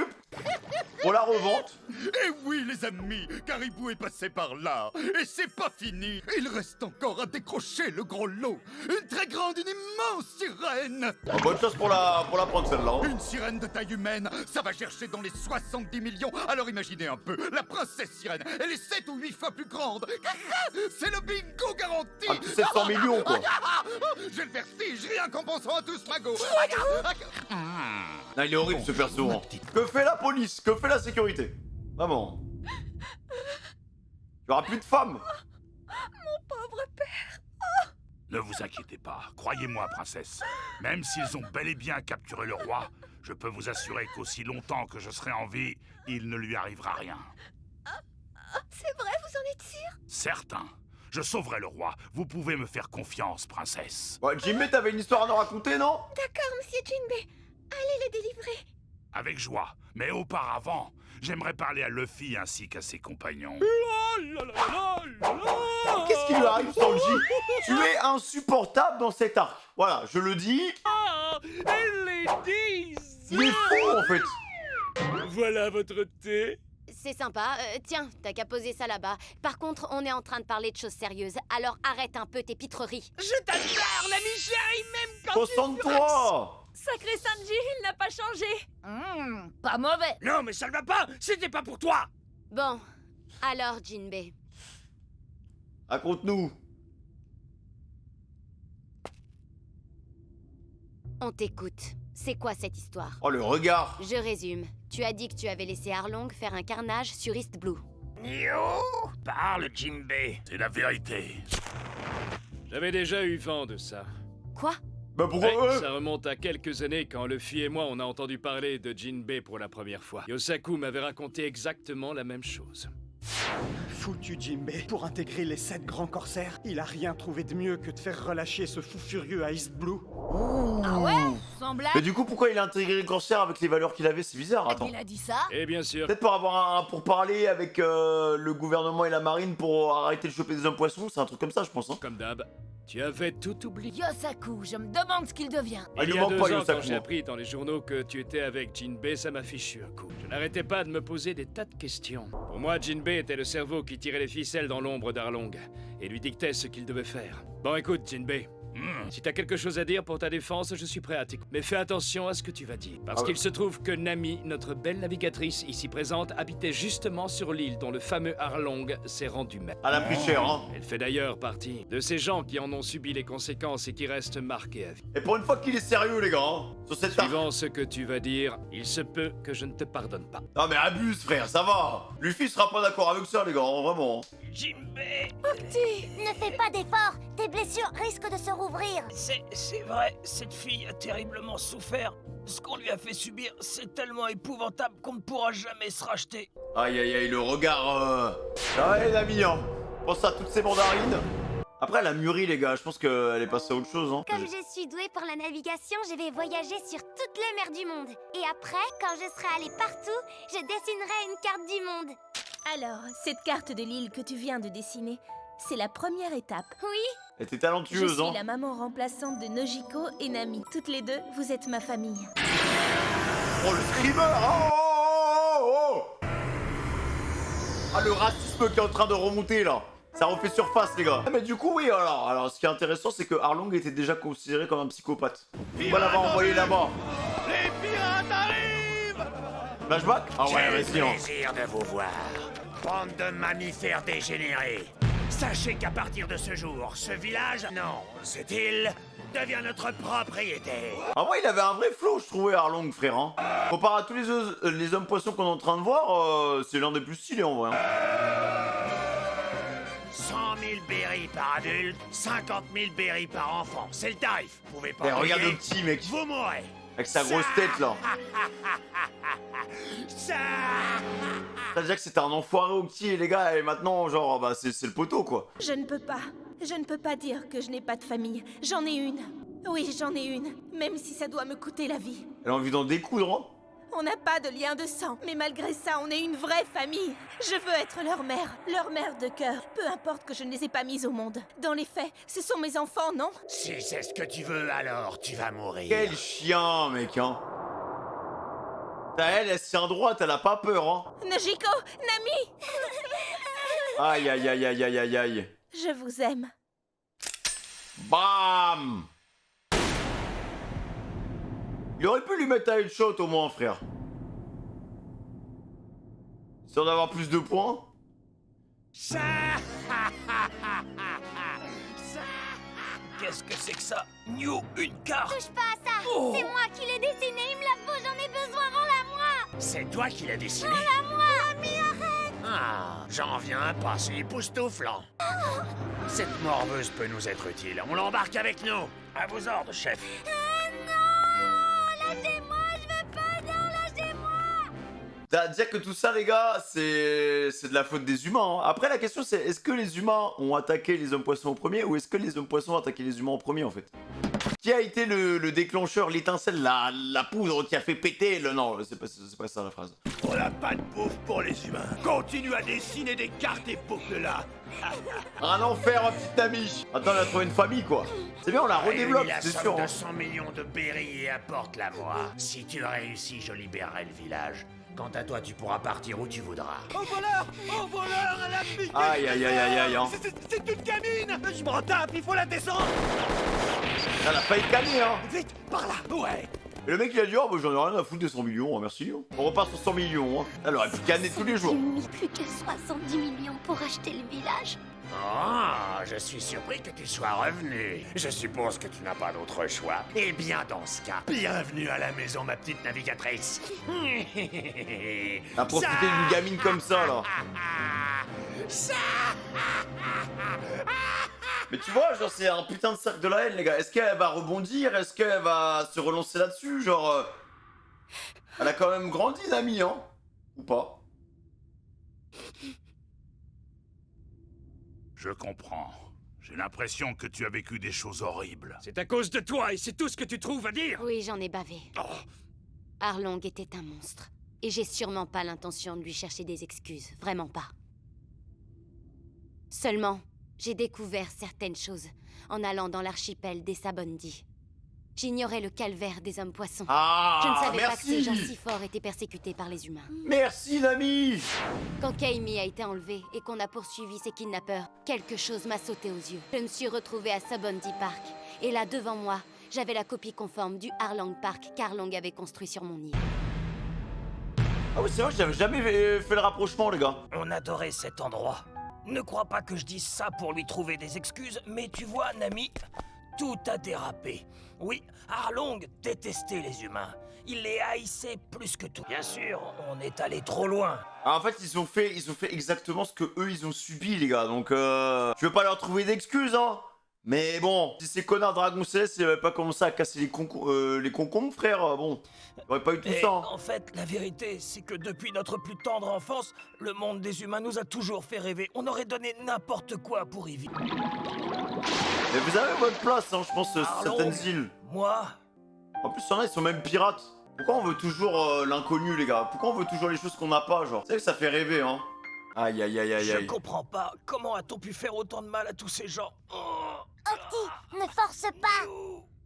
pour la revente. Eh oui, les amis, Caribou est passé par là. Et c'est pas fini. Il reste encore à décrocher le gros lot. Une très grande, une immense sirène. Oh, bonne chance pour la prendre, celle-là. Hein. Une sirène de taille humaine, ça va chercher dans les 70 millions. Alors imaginez un peu, la princesse sirène, elle est 7 ou 8 fois plus grande. C'est le bingo garanti. Ah, 700 millions, quoi. J'ai le vertige, rien qu'en pensant à tout ce magot. Non, il est horrible, ce perso. Hein. Que fait la police? Que fait la sécurité? Vraiment. Il y aura plus de femmes. Mon pauvre père. Ne vous inquiétez pas, croyez-moi, princesse. Même s'ils ont bel et bien capturé le roi, je peux vous assurer qu'aussi longtemps que je serai en vie, il ne lui arrivera rien. C'est vrai, vous en êtes sûr? Certain. Je sauverai le roi. Vous pouvez me faire confiance, princesse. Ouais, Jimmy, t'avais une histoire à nous raconter, non? D'accord, monsieur Jinbei. Allez les délivrer. Avec joie. Mais auparavant, j'aimerais parler à Luffy ainsi qu'à ses compagnons. Qu'est-ce qui lui arrive, Sanji? Tu es insupportable dans cet arc. Voilà, je le dis. Il est fou, en fait. Voilà votre thé. C'est sympa. Tiens, t'as qu'à poser ça là-bas. Par contre, on est en train de parler de choses sérieuses. Alors arrête un peu tes pitreries. Je t'adore, l'ami chéri, même quand Concentre-toi. Sacré Sanji, il n'a pas changé. Pas mauvais. Non, mais ça ne va pas. C'était pas pour toi. Bon, alors Jinbei. Raconte-nous. On t'écoute. C'est quoi cette histoire? Oh, le regard. Je résume. Tu as dit que tu avais laissé Arlong faire un carnage sur East Blue. Yo, parle, Jinbei. C'est la vérité. J'avais déjà eu vent de ça. Quoi? Bah pourquoi Ça remonte à quelques années quand Luffy et moi on a entendu parler de Jinbei pour la première fois. Yosaku m'avait raconté exactement la même chose. Foutu Jinbei, pour intégrer les 7 grands corsaires, il a rien trouvé de mieux que de faire relâcher ce fou furieux à East Blue. Ah ouais? Sans blague? Mais du coup, pourquoi il a intégré le corsaire avec les valeurs qu'il avait? C'est bizarre, attends. Il a dit ça? Et bien sûr. Peut-être pour avoir un pourparler avec le gouvernement et la marine pour arrêter de choper des hommes poissons, c'est un truc comme ça, je pense. Hein. Comme d'hab. Tu avais tout oublié. Yosaku, je me demande ce qu'il devient. Ah, Il y lui a manque 2 pas, ans, Yosaku. quand j'ai appris dans les journaux que tu étais avec Jinbei, ça m'a fichu un coup. Je n'arrêtais pas de me poser des tas de questions. Pour moi, Jinbei était le cerveau qui tirait les ficelles dans l'ombre d'Arlong et lui dictait ce qu'il devait faire. Bon, écoute, Jinbei. Si t'as quelque chose à dire pour ta défense, je suis prêt à t'écouter. Mais fais attention à ce que tu vas dire. Parce qu'il se trouve que Nami, notre belle navigatrice ici présente, habitait justement sur l'île dont le fameux Arlong s'est rendu maître. Elle a pris cher, hein. Elle fait d'ailleurs partie de ces gens qui en ont subi les conséquences et qui restent marqués à vie. Et pour une fois qu'il est sérieux, les gars, hein, sur cette Suivant ce que tu vas dire, il se peut que je ne te pardonne pas. Non mais abuse, frère, ça va. Luffy sera pas d'accord avec ça, les gars, hein, vraiment. Jinbei. Ne fais pas d'efforts, tes blessures risquent de se rouvrir. C'est vrai, cette fille a terriblement souffert. Ce qu'on lui a fait subir, c'est tellement épouvantable qu'on ne pourra jamais se racheter. Aïe aïe aïe, le regard. Ça va les amis, hein. Pense à toutes ces mandarines. Après, elle a mûri, les gars, je pense qu'elle est passée à autre chose, hein. Comme je suis douée pour la navigation, je vais voyager sur toutes les mers du monde. Et après, quand je serai allée partout, je dessinerai une carte du monde. Alors, cette carte de l'île que tu viens de dessiner, c'est la première étape. Oui. Elle était Je talentueuse, suis hein. la maman remplaçante de Nojiko et Nami. Toutes les deux, vous êtes ma famille. Oh, le screamer. Oh. Ah, le racisme qui est en train de remonter, là. Ça refait surface, les gars. Ah, mais du coup, oui, alors ce qui est intéressant, c'est que Arlong était déjà considéré comme un psychopathe. On va l'avoir envoyé là-bas. Les pirates arrivent! Flashback? Ah ouais, vas-y, Quel hein. plaisir de vous voir, bande de mammifères dégénérés. Sachez qu'à partir de ce jour, ce village, non, cette île, devient notre propriété. En vrai, il avait un vrai flow, je trouvais, Arlong, frère. Hein. Comparé à tous les hommes poissons qu'on est en train de voir, c'est l'un des plus stylés, en vrai. Hein. 100 000 berries par adulte, 50 000 berries par enfant. C'est le tarif. Vous pouvez pas Eh, regarde payer, le petit, mec. vous mourrez. Avec sa grosse tête, là. C'est-à-dire que c'était un enfoiré au petit, les gars, et maintenant, genre, bah, c'est le poteau, quoi. Je ne peux pas. Je ne peux pas dire que je n'ai pas de famille. J'en ai une. Oui, j'en ai une. Même si ça doit me coûter la vie. Elle a envie d'en découdre, hein. On n'a pas de lien de sang, mais malgré ça, on est une vraie famille. Je veux être leur mère de cœur. Peu importe que je ne les ai pas mises au monde. Dans les faits, ce sont mes enfants, non? Si c'est ce que tu veux, alors tu vas mourir. Quel chien, mec, hein. Elle se tient droite, elle a pas peur, hein. Nojiko, Nami. Aïe, aïe, aïe, aïe, aïe, aïe, aïe. Je vous aime. Bam. Il aurait pu lui mettre un headshot au moins, frère. Histoire d'avoir plus de points. Qu'est-ce que c'est que ça? New, une carte! Touche pas à ça! Oh. C'est moi qui l'ai dessiné, il me la faut, j'en ai besoin, rends-la moi! C'est toi qui l'as dessiné? Rends-la moi! Ami, arrête! Ah, j'en viens pas, c'est époustouflant. Cette morveuse peut nous être utile. On l'embarque avec nous. À vos ordres, chef. Non! Lâchez-moi, je veux pas, non, lâchez-moi! C'est-à-dire que tout ça, les gars, c'est de la faute des humains. Hein. Après, la question, c'est est-ce que les humains ont attaqué les hommes poissons au premier ou est-ce que les hommes poissons ont attaqué les humains en premier, en fait? Qui a été le déclencheur, l'étincelle, la poudre qui a fait péter le... Non, c'est pas ça la phrase. On n'a pas de bouffe pour les humains. Continue à dessiner des cartes et boucle-là. Un enfer, ma petite amie. Attends, on a trouvé une famille, quoi. C'est bien, on la redéveloppe, c'est sûr. De Hein. 100 millions de berries et apporte-la moi. Si tu réussis, je libérerai le village. Quant à toi, tu pourras partir où tu voudras. Au voleur! Au voleur! Elle a piqué! Aïe, aïe, aïe, aïe, aïe, hein. C'est une gamine! Je m'en tape, il faut la descendre! Elle a failli canner, hein. Vite, par là! Ouais! Et le mec, il a dit, oh, bah, j'en ai rien à foutre des 100 millions, hein, merci. Hein. On repart sur 100 millions, hein. Elle aurait pu canner tous les jours. J'ai mis plus que 70 millions pour acheter le village. Ah, je suis surpris que tu sois revenu. Je suppose que tu n'as pas d'autre choix. Eh bien, dans ce cas, bienvenue à la maison, ma petite navigatrice. À profiter d'une gamine comme ça, là. Mais tu vois, genre, c'est un putain de cercle de la haine, les gars. Est-ce qu'elle va rebondir? Est-ce qu'elle va se relancer là-dessus? Genre... Elle a quand même grandi, Nami, hein? Ou pas? Je comprends. J'ai l'impression que tu as vécu des choses horribles. C'est à cause de toi et c'est tout ce que tu trouves à dire? Oui, j'en ai bavé. Arlong était un monstre. Et j'ai sûrement pas l'intention de lui chercher des excuses. Vraiment pas. Seulement, j'ai découvert certaines choses en allant dans l'archipel des Sabondi. J'ignorais le calvaire des hommes poissons. Ah, je ne savais pas que ces merci. gens si forts étaient persécutés par les humains. Merci, Nami. Quand Kaimi a été enlevé et qu'on a poursuivi ses kidnappeurs, quelque chose m'a sauté aux yeux. Je me suis retrouvée à Sabondi Park. Et là, devant moi, j'avais la copie conforme du Arlong Park qu'Arlong avait construit sur mon île. Ah oui, c'est vrai que j'avais jamais fait le rapprochement, les gars. On adorait cet endroit. Ne crois pas que je dise ça pour lui trouver des excuses, mais tu vois, Nami, tout a dérapé. Oui, Arlong détestait les humains. Il les haïssait plus que tout. Bien sûr, on est allé trop loin. Ah, en fait, ils ont fait exactement ce que eux ils ont subi, les gars. Donc, je veux pas leur trouver d'excuses, hein. Mais bon, si ces connards Dragon Céleste n'avaient pas commencé à casser les concombres, frère, bon, il aurait pas eu tout Et ça. Hein. en fait, la vérité, c'est que depuis notre plus tendre enfance, le monde des humains nous a toujours fait rêver. On aurait donné n'importe quoi pour y vivre. Mais vous avez votre place, hein, je pense, sur certaines îles. Moi. En plus, il y en a, ils sont même pirates. Pourquoi on veut toujours l'inconnu, les gars? Pourquoi on veut toujours les choses qu'on n'a pas, genre? C'est vrai que ça fait rêver, hein. Aïe, aïe, aïe, aïe, Je aïe. comprends pas. Comment a-t-on pu faire autant de mal à tous ces gens? Octi, ne force pas.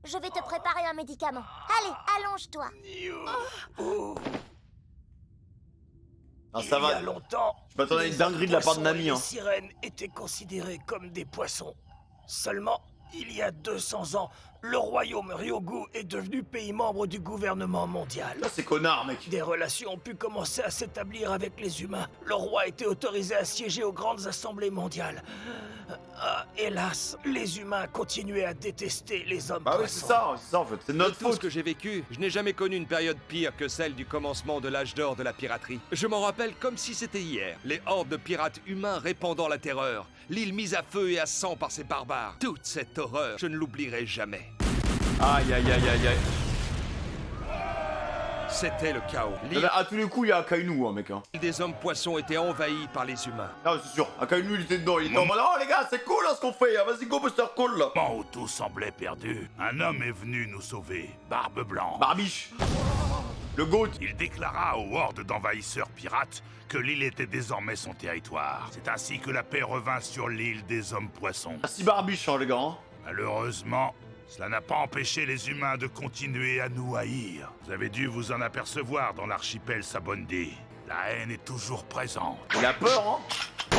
Je vais te préparer un médicament. Allez, allonge-toi. Ah, ça va. Il y a longtemps, Je m'attendais à une dinguerie de la part de Nami, les hein. sirènes étaient considérées comme des poissons. Seulement, il y a 200 ans, le royaume Ryogu est devenu pays membre du gouvernement mondial. Là, c'est connard, mec. Des relations ont pu commencer à s'établir avec les humains. Le roi a été autorisé à siéger aux grandes assemblées mondiales. Hélas, les humains continuaient à détester les hommes Bah oui, poissons. c'est ça en fait, c'est notre De tout ce que j'ai vécu, je n'ai jamais connu une période pire que celle du commencement de l'âge d'or de la piraterie. Je m'en rappelle comme si c'était hier. Les hordes de pirates humains répandant la terreur, l'île mise à feu et à sang par ces barbares. Toute cette horreur, je ne l'oublierai jamais. Aïe, aïe, aïe, aïe, aïe. C'était le chaos. À tous les coups, il y a Akainu, hein, mec. Hein. L'île des hommes poissons était envahie par les humains. Ah, c'est sûr. Akainu, il était dedans. Il était en mode, oh les gars, c'est cool là ce qu'on fait. Vas-y, go, Buster Call là. Au moment où tout semblait perdu, un homme est venu nous sauver. Barbe Blanche. Barbiche. Le GOAT. Il déclara aux hordes d'envahisseurs pirates que l'île était désormais son territoire. C'est ainsi que la paix revint sur l'île des hommes poissons. Merci Barbiche, hein, les gars. Hein. Malheureusement, cela n'a pas empêché les humains de continuer à nous haïr. Vous avez dû vous en apercevoir dans l'archipel Sabondi. La haine est toujours présente. Il a peur, hein.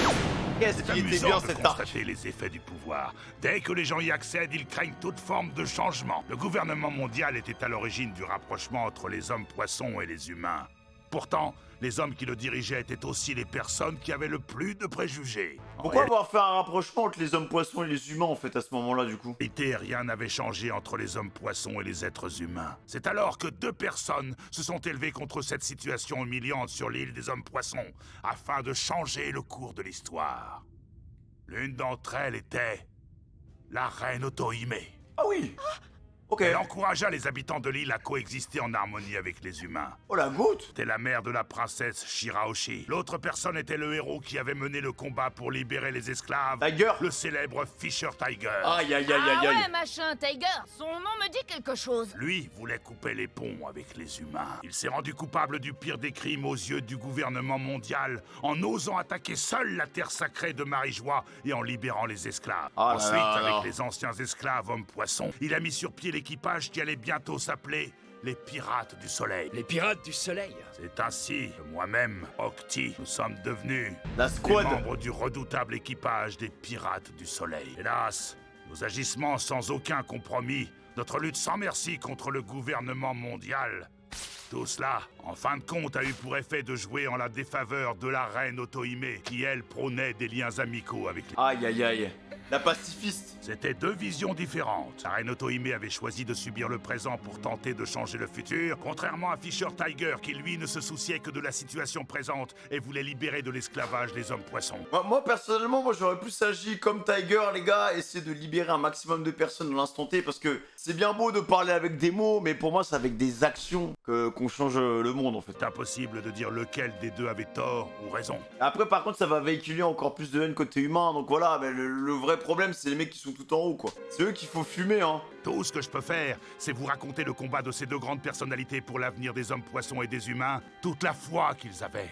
Qu'est-ce C'est qu'il était amusant bien de cet arc. constater les effets du pouvoir. Dès que les gens y accèdent, ils craignent toute forme de changement. Le gouvernement mondial était à l'origine du rapprochement entre les hommes poissons et les humains. Pourtant, les hommes qui le dirigeaient étaient aussi les personnes qui avaient le plus de préjugés. Pourquoi avoir fait un rapprochement entre les hommes poissons et les humains en fait à ce moment-là du coup? En réalité, rien n'avait changé entre les hommes poissons et les êtres humains. C'est alors que deux personnes se sont élevées contre cette situation humiliante sur l'île des hommes poissons, afin de changer le cours de l'histoire. L'une d'entre elles était la reine Otohime. Ah oui. Ok. Elle encouragea les habitants de l'île à coexister en harmonie avec les humains. Oh la goutte. C'était la mère de la princesse Shirahoshi. L'autre personne était le héros qui avait mené le combat pour libérer les esclaves. Tiger. Le célèbre Fisher Tiger. Aïe aïe aïe aïe Ah aïe. ouais, machin, Tiger, son nom me dit quelque chose. Lui voulait couper les ponts avec les humains. Il s'est rendu coupable du pire des crimes aux yeux du gouvernement mondial en osant attaquer seul la terre sacrée de Marie-Joie et en libérant les esclaves. Oh là Ensuite, là là. avec les anciens esclaves hommes-poissons, il a mis sur pied l'équipage qui allait bientôt s'appeler les Pirates du Soleil. Les Pirates du Soleil? C'est ainsi que moi-même, Octi, nous sommes devenus la squad, des membres du redoutable équipage des Pirates du Soleil. Hélas, nos agissements sans aucun compromis, notre lutte sans merci contre le gouvernement mondial, tout cela, en fin de compte, a eu pour effet de jouer en la défaveur de la reine Otohime, qui, elle, prônait des liens amicaux avec les... Aïe aïe aïe. La pacifiste. C'était deux visions différentes. La reine Otohime avait choisi de subir le présent pour tenter de changer le futur, contrairement à Fisher Tiger qui lui ne se souciait que de la situation présente et voulait libérer de l'esclavage les hommes poissons. Moi personnellement, j'aurais plus agi comme Tiger, les gars, essayer de libérer un maximum de personnes dans l'instant T, parce que c'est bien beau de parler avec des mots, mais pour moi c'est avec des actions qu'on change le monde en fait. C'est impossible de dire lequel des deux avait tort ou raison. Après par contre ça va véhiculer encore plus de haine côté humain, donc voilà, mais le vrai problème c'est les mecs qui sont tout en haut quoi. C'est eux qu'il faut fumer hein. Tout ce que je peux faire, c'est vous raconter le combat de ces deux grandes personnalités pour l'avenir des hommes poissons et des humains, toute la foi qu'ils avaient.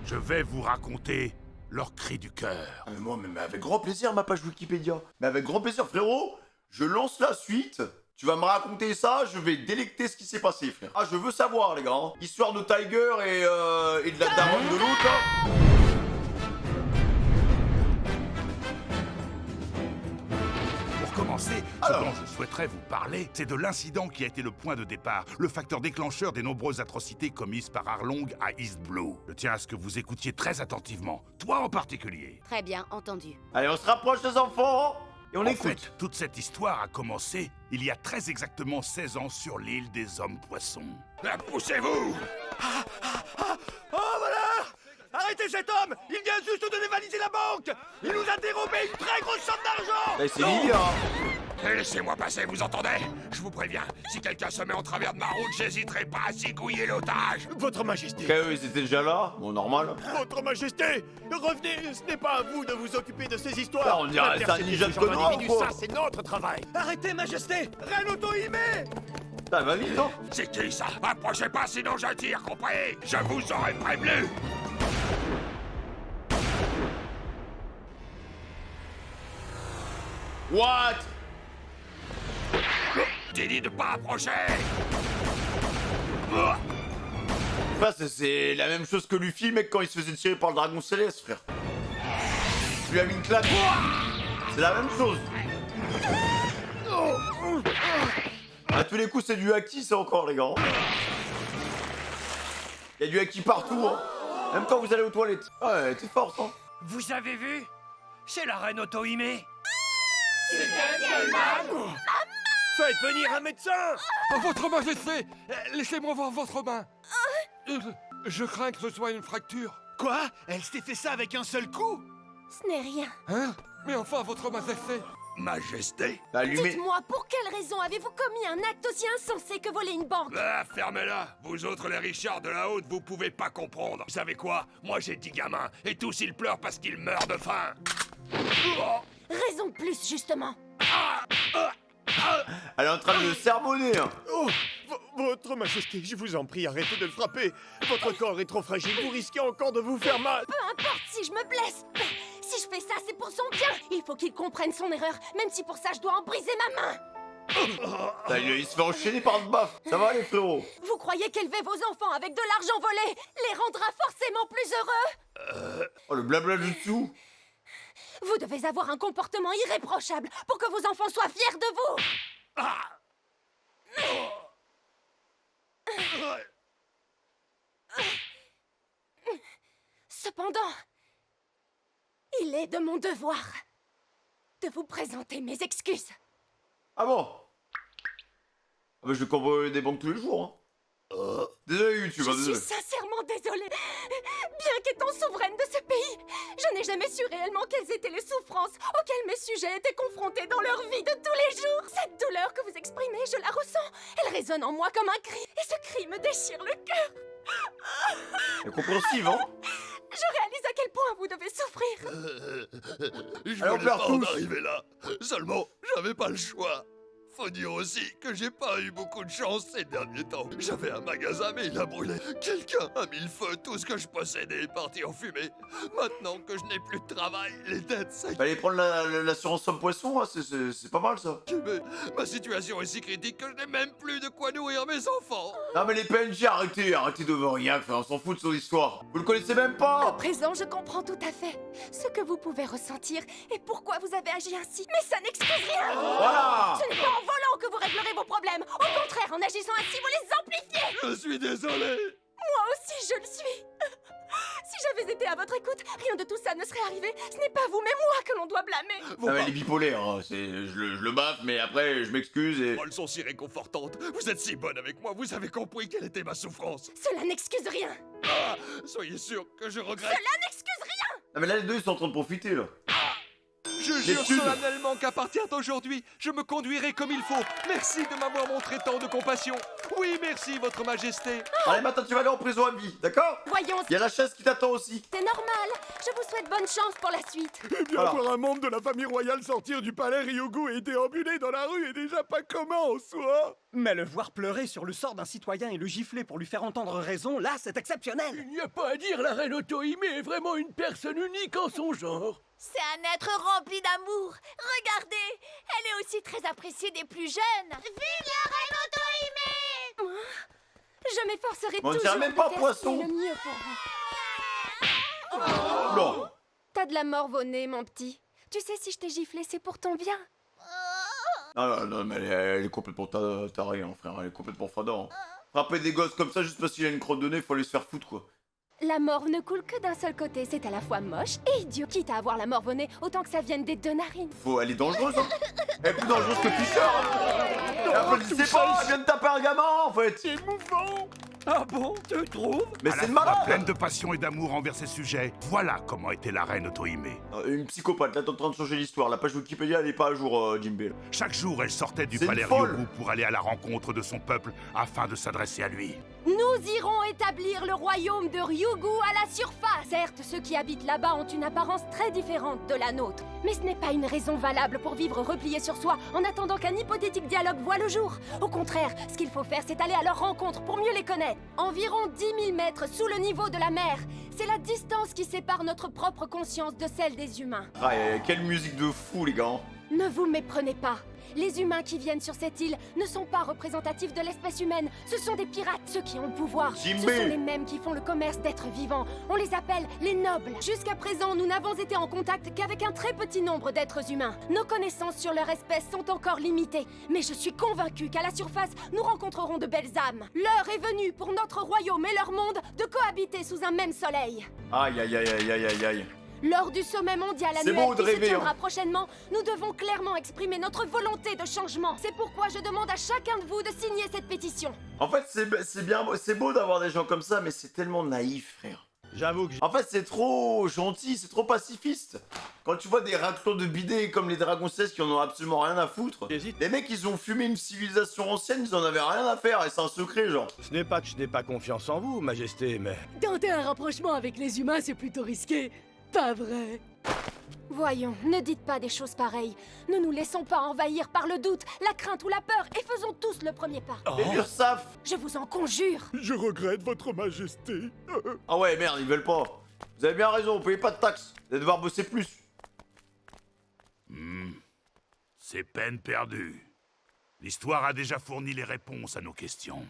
Je vais vous raconter leur cri du cœur. Ah, mais avec grand plaisir ma page Wikipédia. Mais avec grand plaisir frérot, je lance la suite. Tu vas me raconter ça, je vais délecter ce qui s'est passé frère. Ah je veux savoir les gars, hein. Histoire de Tiger et de la daronne de l'autre là. Pour commencer, ce dont je souhaiterais vous parler, c'est de l'incident qui a été le point de départ, le facteur déclencheur des nombreuses atrocités commises par Arlong à East Blue. Je tiens à ce que vous écoutiez très attentivement, toi en particulier. Très bien, entendu. Allez on se rapproche les enfants et on écoute. En fait, toute cette histoire a commencé il y a très exactement 16 ans sur l'île des hommes poissons. Poussez-vous! Oh voilà! Arrêtez cet homme! Il vient juste de dévaliser la banque! Il nous a dérobé une très grosse somme d'argent! C'est Lily hein. Laissez-moi passer, vous entendez? Je vous préviens, si quelqu'un se met en travers de ma route, j'hésiterai pas à zigouiller l'otage. Votre Majesté! Ok eux ils étaient déjà là, bon normal. Votre Majesté! Revenez, ce n'est pas à vous de vous occuper de ces histoires! Ah, on dirait ça ninja de Konoha, quoi. Ça, c'est notre travail! Arrêtez, Majesté! Reine Otohime! Putain, va vite, hein. C'est qui ça? Approchez pas, sinon je tire, compris? Je vous aurais prévenu! What? J'ai dit de pas approcher! Bah, c'est la même chose que Luffy, mec, quand il se faisait tirer par le dragon céleste, frère. Tu lui as mis une claque. C'est la même chose. À tous les coups, c'est du haki, ça encore, les gars. Il y a du haki partout, hein. Même quand vous allez aux toilettes. Ouais, t'es forte, hein. Vous avez vu? C'est la reine Otohime. C'est elle, maman! Faites venir un médecin! Votre Majesté, laissez-moi voir votre main. Je crains que ce soit une fracture. Quoi? Elle s'était fait ça avec un seul coup? Ce n'est rien. Hein? Mais enfin, votre Majesté. Majesté? Dites-moi, pour quelle raison avez-vous commis un acte aussi insensé que voler une banque? Ah, fermez-la! Vous autres, les Richards de la Haute, vous pouvez pas comprendre. Vous savez quoi? Moi, j'ai 10 gamins, et tous ils pleurent parce qu'ils meurent de faim. Raison de plus, justement. Elle est en train de le sermonner, hein. Oh, votre Majesté, je vous en prie, arrêtez de le frapper. Votre corps est trop fragile, vous risquez encore de vous faire mal. Peu importe si je me blesse. Si je fais ça, c'est pour son bien. Il faut qu'il comprenne son erreur, même si pour ça, je dois en briser ma main. Il se fait enchaîner par le baf. Ça va, les frérots? Vous croyez qu'élever vos enfants avec de l'argent volé les rendra forcément plus heureux? Oh, le blabla jutsu. Vous devez avoir un comportement irréprochable pour que vos enfants soient fiers de vous. Cependant, il est de mon devoir de vous présenter mes excuses. Ah bon? Ah bah je combats des banques tous les jours, hein. Désolé, YouTube, Je désolé. suis sincèrement désolée. Bien qu'étant souveraine de ce pays, je n'ai jamais su réellement quelles étaient les souffrances auxquelles mes sujets étaient confrontés dans leur vie de tous les jours. Cette douleur que vous exprimez, je la ressens. Elle résonne en moi comme un cri, et ce cri me déchire le cœur. C'est compréhensive, hein. Je réalise à quel point vous devez souffrir. Je Alors, voulais pas en tous. arriver là. Seulement, j'avais pas le choix. Faut dire aussi que j'ai pas eu beaucoup de chance ces derniers temps. J'avais un magasin, mais il a brûlé. Quelqu'un a mis le feu, tout ce que je possédais est parti en fumée. Maintenant que je n'ai plus de travail, les dettes s'accumulent. Fallait prendre l'assurance homme poisson, hein. C'est pas mal ça. Mais ma situation est si critique que je n'ai même plus de quoi nourrir mes enfants. Non mais les PNJ, arrêtez de rien, on s'en fout de son histoire. Vous le connaissez même À pas. présent, je comprends tout à fait ce que vous pouvez ressentir et pourquoi vous avez agi ainsi. Mais ça n'excuse rien. Voilà. Ce n'est pas en volant que vous réglerez vos problèmes. Au contraire, en agissant ainsi, vous les amplifiez. Je suis désolé. Moi aussi, je le suis. Si j'avais j'avais été à votre écoute, rien de tout ça ne serait arrivé. Ce n'est pas vous, mais moi que l'on doit blâmer. Ah ouais, elle est bipolaire, hein. Je le baffe, mais après je m'excuse et... Elles sont si réconfortantes. Vous êtes si bonne avec moi, vous avez compris quelle était ma souffrance. Cela n'excuse rien. Ah, soyez sûr que je regrette. Cela n'excuse rien. Ah mais là les deux ils sont en train de profiter là. Je jure solennellement qu'à partir d'aujourd'hui, je me conduirai comme il faut. Merci de m'avoir montré tant de compassion. Oui, merci, votre majesté. Allez, maintenant tu vas aller en prison à vie, d'accord? Voyons. Il y a la chaise qui t'attend aussi. C'est normal. Je vous souhaite bonne chance pour la suite. Eh bien, voir un membre de la famille royale sortir du palais Ryugu et déambuler dans la rue est déjà pas commun en soi. Mais le voir pleurer sur le sort d'un citoyen et le gifler pour lui faire entendre raison, là, c'est exceptionnel. Il n'y a pas à dire, la reine Otohime est vraiment une personne unique en son genre. C'est un être rempli d'amour. Regardez, elle est aussi très appréciée des plus jeunes. Vive la reine Otohime! Je m'efforcerai On toujours dirait même de pas faire poisson. ce qui est le mieux pour vous. Non. T'as de la morve au nez, mon petit. Tu sais, si je t'ai giflé, c'est pour ton bien. Non, mais elle est complètement tarée, hein, frère. Elle est complètement fada. Hein. Frapper des gosses comme ça juste parce qu'il a une crotte de nez, faut aller se faire foutre, quoi. La morve ne coule que d'un seul côté. C'est à la fois moche et idiot. Quitte à avoir la morve au nez, autant que ça vienne des deux narines. Elle est dangereuse, hein. Elle est plus dangereuse que Fischer, hein. Applaudissez pas, elle vient de taper un gamin, en fait. C'est émouvant. Ah bon, tu trouves? Mais À c'est la une fois malade. pleine de passion et d'amour envers ses sujets. Voilà comment était la reine Otohime. Une psychopathe, là t'es en train de changer l'histoire. La page Wikipédia elle est pas à jour, Jinbe. Chaque jour, elle sortait du C'est une palais folle. Ryugu pour aller à la rencontre de son peuple afin de s'adresser à lui. Nous irons établir le royaume de Ryugu à la surface. Certes, ceux qui habitent là-bas ont une apparence très différente de la nôtre. Mais ce n'est pas une raison valable pour vivre replié sur soi en attendant qu'un hypothétique dialogue voie le jour. Au contraire, ce qu'il faut faire, c'est aller à leur rencontre pour mieux les connaître. Environ 10 000 mètres sous le niveau de la mer. C'est la distance qui sépare notre propre conscience de celle des humains. Ah, quelle musique de fou, les gars. Ne vous méprenez pas. Les humains qui viennent sur cette île ne sont pas représentatifs de l'espèce humaine. Ce sont des pirates, ceux qui ont le pouvoir. Jinbe. Ce sont les mêmes qui font le commerce d'êtres vivants. On les appelle les nobles. Jusqu'à présent, nous n'avons été en contact qu'avec un très petit nombre d'êtres humains. Nos connaissances sur leur espèce sont encore limitées. Mais je suis convaincue qu'à la surface, nous rencontrerons de belles âmes. L'heure est venue pour notre royaume et leur monde de cohabiter sous un même soleil. Aïe, aïe, aïe, aïe, aïe, aïe, aïe. Lors du sommet mondial C'est annuel beau de qui se rêver, tiendra hein. prochainement, nous devons clairement exprimer notre volonté de changement. C'est pourquoi je demande à chacun de vous de signer cette pétition. En fait, c'est bien, c'est beau d'avoir des gens comme ça, mais c'est tellement naïf, frère. J'avoue que... En fait, c'est trop gentil, c'est trop pacifiste. Quand tu vois des raclons de bidets comme les Dragons 16 qui en ont absolument rien à foutre, les mecs, ils ont fumé une civilisation ancienne, ils en avaient rien à faire, et c'est un secret, genre. Ce n'est pas que je n'ai pas confiance en vous, Majesté, mais... Tenter un rapprochement avec les humains, c'est plutôt risqué. Pas vrai? Voyons, ne dites pas des choses pareilles. Ne nous laissons pas envahir par le doute, la crainte ou la peur, et faisons tous le premier pas. Et l'URSSAF. Je vous en conjure. Je regrette, votre Majesté. Ah ouais, merde, ils veulent pas. Vous avez bien raison, vous payez pas de taxes. Vous allez devoir bosser plus. C'est peine perdue. L'histoire a déjà fourni les réponses à nos questions.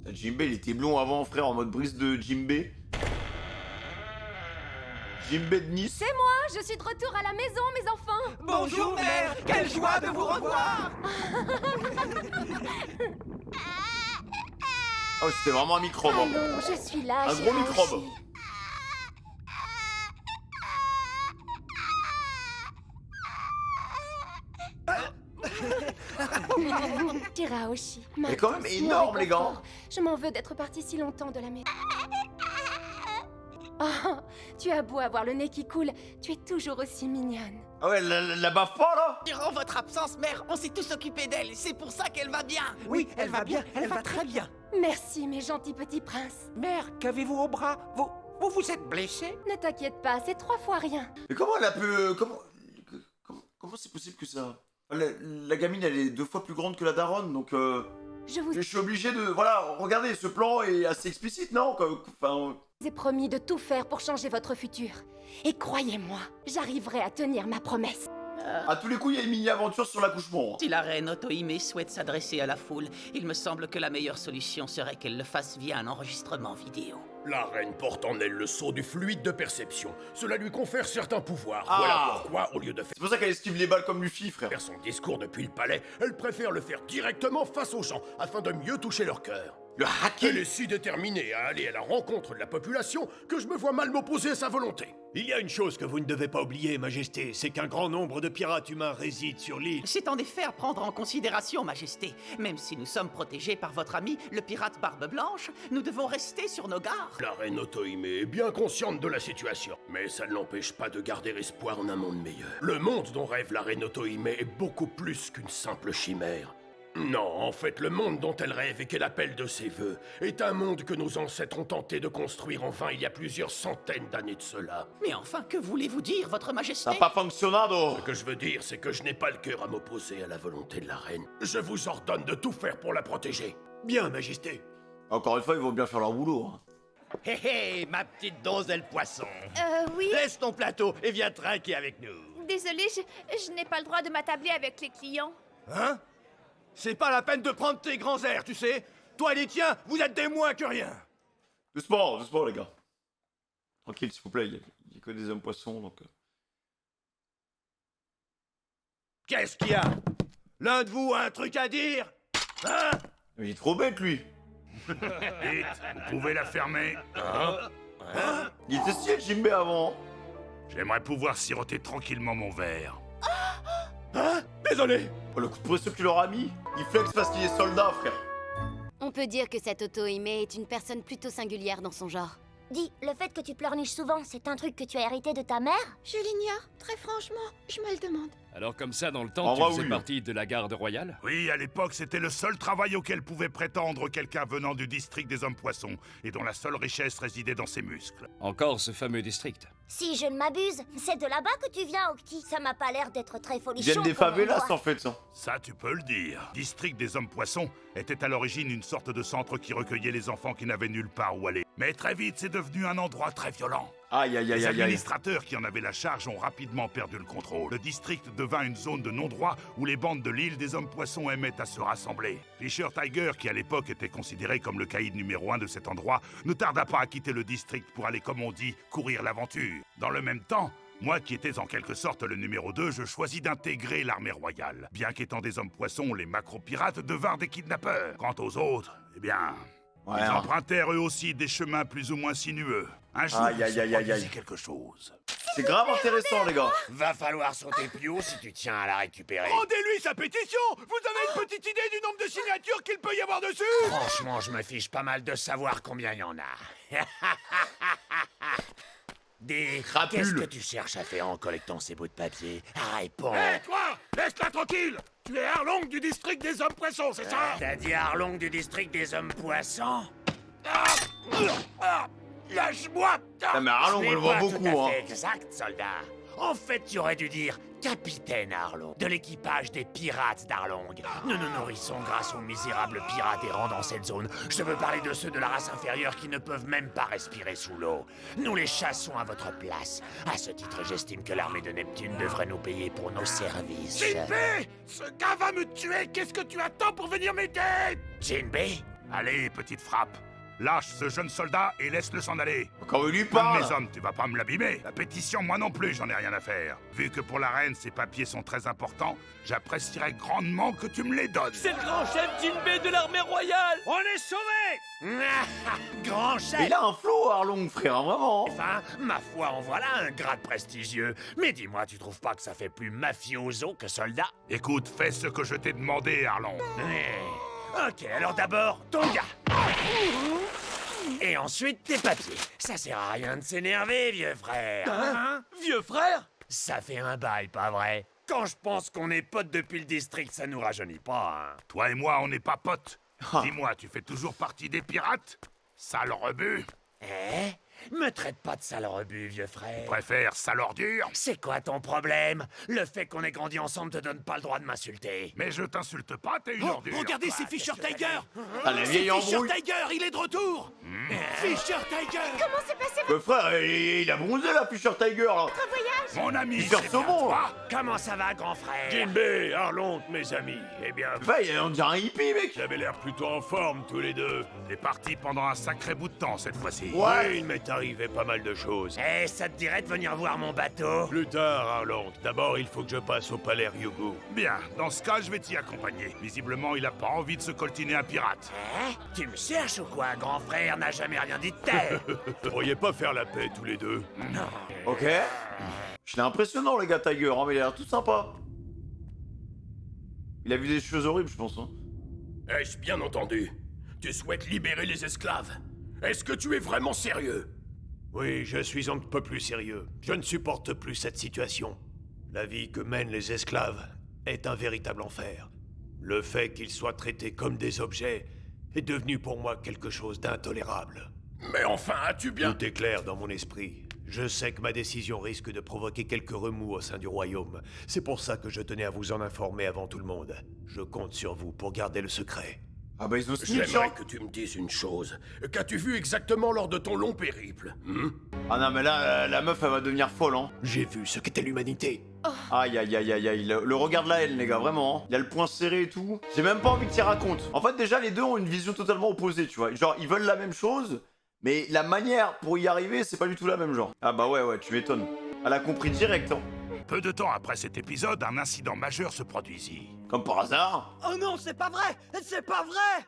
Jinbe, il était blond avant, frère, en mode brise de Jinbe. Jinbe de Nice. C'est moi, je suis de retour à la maison, mes enfants. Bonjour, mère. Quelle joie de vous revoir. Oh, c'était vraiment un microbe. hein. Allons, je suis là, Un gros microbe. Shirahoshi, Elle est quand même énorme, les gars. Je m'en veux d'être partie si longtemps de la maison. Oh, tu as beau avoir le nez qui coule, tu es toujours aussi mignonne. Ah ouais, la baffe pas, là. Durant votre absence, mère, on s'est tous occupés d'elle. C'est pour ça qu'elle va bien. Oui, elle va bien, elle va très bien. Merci, mes gentils petits princes. Mère, qu'avez-vous au bras? Vous vous êtes blessé? Ne t'inquiète pas, c'est 3 fois rien. Mais comment elle a pu... Comment c'est possible que ça... La gamine, elle est 2 fois plus grande que la daronne, donc... Je suis obligé de... Voilà, regardez, ce plan est assez explicite, non? Enfin... J'ai promis de tout faire pour changer votre futur. Et croyez-moi, j'arriverai à tenir ma promesse. À tous les coups, il y a une mini-aventure sur l'accouchement. Si la reine Otohime souhaite s'adresser à la foule, il me semble que la meilleure solution serait qu'elle le fasse via un enregistrement vidéo. La reine porte en elle le sceau du fluide de perception. Cela lui confère certains pouvoirs. Ah. Voilà pourquoi, au lieu de C'est pour ça qu'elle esquive les balles comme Luffy, frère. faire son discours depuis le palais, elle préfère le faire directement face aux gens, afin de mieux toucher leur cœur. Le hacker. Elle est si déterminée à aller à la rencontre de la population que je me vois mal m'opposer à sa volonté. Il y a une chose que vous ne devez pas oublier, Majesté, c'est qu'un grand nombre de pirates humains résident sur l'île. C'est en effet à prendre en considération, Majesté. Même si nous sommes protégés par votre ami, le pirate Barbe Blanche, nous devons rester sur nos gardes. La reine Otohime est bien consciente de la situation, mais ça ne l'empêche pas de garder espoir en un monde meilleur. Le monde dont rêve la reine Otohime est beaucoup plus qu'une simple chimère. Non, en fait, le monde dont elle rêve et qu'elle appelle de ses voeux est un monde que nos ancêtres ont tenté de construire en vain il y a plusieurs centaines d'années de cela. Mais enfin, que voulez-vous dire, votre Majesté? Ça n'a pas fonctionnado. Ce que je veux dire, c'est que je n'ai pas le cœur à m'opposer à la volonté de la reine. Je vous ordonne de tout faire pour la protéger. Bien, Majesté. Encore une fois, ils vont bien faire leur boulot. Hein. Hé hé, ma petite donzelle poisson. Oui. Laisse ton plateau et viens trinquer avec nous. Désolée, je n'ai pas le droit de m'attabler avec les clients. Hein? C'est pas la peine de prendre tes grands airs, tu sais. Toi et les tiens, vous êtes des moins que rien. Doucement, doucement, les gars. Tranquille, s'il vous plaît, il y a que des hommes poissons, donc... Qu'est-ce qu'il y a? L'un de vous a un truc à dire? Hein? Il est trop bête, lui. Vite, vous pouvez la fermer. Il était stylé, Jinbei, avant. J'aimerais pouvoir siroter tranquillement mon verre. Hein? Désolé. Oh, le coup de pression qu'il leur a mis. Il flex parce qu'il est soldat, frère. On peut dire que cette Otohime est une personne plutôt singulière dans son genre. Dis, le fait que tu pleurniches souvent, c'est un truc que tu as hérité de ta mère? Je l'ignore. Très franchement, je me le demande. Alors comme ça, dans le temps, En tu vrai, faisais oui. partie de la garde royale? Oui, à l'époque, c'était le seul travail auquel pouvait prétendre quelqu'un venant du district des hommes poissons, et dont la seule richesse résidait dans ses muscles. Encore ce fameux district. Si je ne m'abuse, c'est de là-bas que tu viens, Octi. Ça m'a pas l'air d'être très Ils folichon. viennent des comme favelas, endroit. en fait, ça. Ça, tu peux le dire. District des hommes poissons était à l'origine une sorte de centre qui recueillait les enfants qui n'avaient nulle part où aller. Mais très vite, c'est devenu un endroit très violent. Aïe, aïe, aïe, Les aïe, aïe. administrateurs qui en avaient la charge ont rapidement perdu le contrôle. Le district devint une zone de non-droit où les bandes de l'île des hommes poissons aimaient à se rassembler. Fisher Tiger, qui à l'époque était considéré comme le caïd numéro 1 de cet endroit, ne tarda pas à quitter le district pour aller, comme on dit, courir l'aventure. Dans le même temps, moi qui étais en quelque sorte le numéro 2, je choisis d'intégrer l'armée royale. Bien qu'étant des hommes poissons, les macro-pirates devinrent des kidnappeurs. Quant aux autres, eh bien... Ouais, ils hein. empruntèrent eux aussi des chemins plus ou moins sinueux. Un jour, Aïe, aïe, il se aïe, aïe, produisit aïe. quelque chose. C'est grave intéressant, les gars. Va falloir sauter plus haut si tu tiens à la récupérer. Rendez-lui sa pétition. Vous avez une petite idée du nombre de signatures qu'il peut y avoir dessus? Franchement, je me fiche pas mal de savoir combien il y en a. Crapule. Qu'est-ce que tu cherches à faire en collectant ces bouts de papier? Réponds. Hé, toi! Laisse-la tranquille! Tu es Arlong du district des hommes poissons, c'est ça? T'as dit Arlong du district des hommes poissons? Lâche-moi! Ah, mais Arlong, on le voit beaucoup, Tout à hein. fait exact, soldat. En fait, tu aurais dû dire capitaine Arlong, de l'équipage des pirates d'Arlong. Nous nous nourrissons grâce aux misérables pirates errants dans cette zone. Je veux parler de ceux de la race inférieure qui ne peuvent même pas respirer sous l'eau. Nous les chassons à votre place. À ce titre, j'estime que l'armée de Neptune devrait nous payer pour nos services. Jinbei! Ce gars va me tuer! Qu'est-ce que tu attends pour venir m'aider? Jinbei? Allez, petite frappe. Lâche ce jeune soldat et laisse-le s'en aller. Quand il lui Un de parle. mes hommes, tu vas pas me l'abîmer. La pétition, moi non plus, j'en ai rien à faire. Vu que pour la reine, ces papiers sont très importants, j'apprécierais grandement que tu me les donnes. C'est le grand chef Jinbei de l'armée royale. On est sauvés. Grand Mais chef! il a un flow, Arlong, frère, vraiment. Enfin, ma foi, en voilà un grade prestigieux. Mais dis-moi, tu trouves pas que ça fait plus mafioso que soldat? Écoute, fais ce que je t'ai demandé, Arlong. Ok, alors d'abord, ton gars. Et ensuite, tes papiers. Ça sert à rien de s'énerver, vieux frère. Hein? Vieux frère? Ça fait un bail, pas vrai? Quand je pense qu'on est potes depuis le district, ça nous rajeunit pas, hein. Toi et moi, on n'est pas potes. Dis-moi, tu fais toujours partie des pirates? Sale rebut. Eh? Me traite pas de sale rebut, vieux frère. Préfère sale ordure. C'est quoi ton problème? Le fait qu'on ait grandi ensemble te donne pas le droit de m'insulter. Mais je t'insulte pas, t'es une ordure. Regardez, c'est Fisher Tiger. Ah, la vieille C'est Fisher embrouille. Tiger, il est de retour. Fisher Tiger. Comment s'est passé Le frère, il a bronzé, là, Fisher Tiger, là. votre voyage? Mon ami, Fisher c'est bien Saumon, toi. Comment ça va, grand frère? Jinbei, Arlong, mes amis. Eh bien, Enfin, on dirait un hippie, mec. vous avez l'air plutôt en forme tous les deux. T'es parti pendant un sacré bout de temps cette fois-ci. Ouais. Oui, mais est arrivé pas mal de choses. Eh, ça te dirait de venir voir mon bateau? Plus tard, Arlong. D'abord, il faut que je passe au palais Ryugu. Bien, dans ce cas, je vais t'y accompagner. Visiblement, il a pas envie de se coltiner un pirate. Hein? Tu me cherches ou quoi? Grand frère n'a jamais rien dit de tel. Vous pourriez pas faire la paix tous les deux? Non. Ok. Je l'ai impressionnant, les gars, Tiger, hein, mais il a l'air tout sympa. Il a vu des choses horribles, je pense. Hein. Ai-je bien entendu? Tu souhaites libérer les esclaves? Est-ce que tu es vraiment sérieux? Oui, je suis un peu plus sérieux. Je ne supporte plus cette situation. La vie que mènent les esclaves est un véritable enfer. Le fait qu'ils soient traités comme des objets est devenu pour moi quelque chose d'intolérable. Mais enfin, as-tu bien... Tout est clair dans mon esprit. Je sais que ma décision risque de provoquer quelques remous au sein du royaume. C'est pour ça que je tenais à vous en informer avant tout le monde. Je compte sur vous pour garder le secret. Ah bah ils ont snitch, J'aimerais que tu me dises une chose. Qu'as-tu vu exactement lors de ton long périple? Ah non mais là, la meuf elle va devenir folle hein. J'ai vu ce qu'était l'humanité. Aïe aïe aïe aïe aïe, le regard de la haine les gars, vraiment. Hein. Il a le poing serré et tout. J'ai même pas envie que tu racontes. En fait déjà les deux ont une vision totalement opposée, tu vois. Genre ils veulent la même chose, mais la manière pour y arriver c'est pas du tout la même genre. Ah bah ouais tu m'étonnes. Elle a compris direct hein. Peu de temps après cet épisode, un incident majeur se produisit. Comme par hasard. Oh non, c'est pas vrai! C'est pas vrai!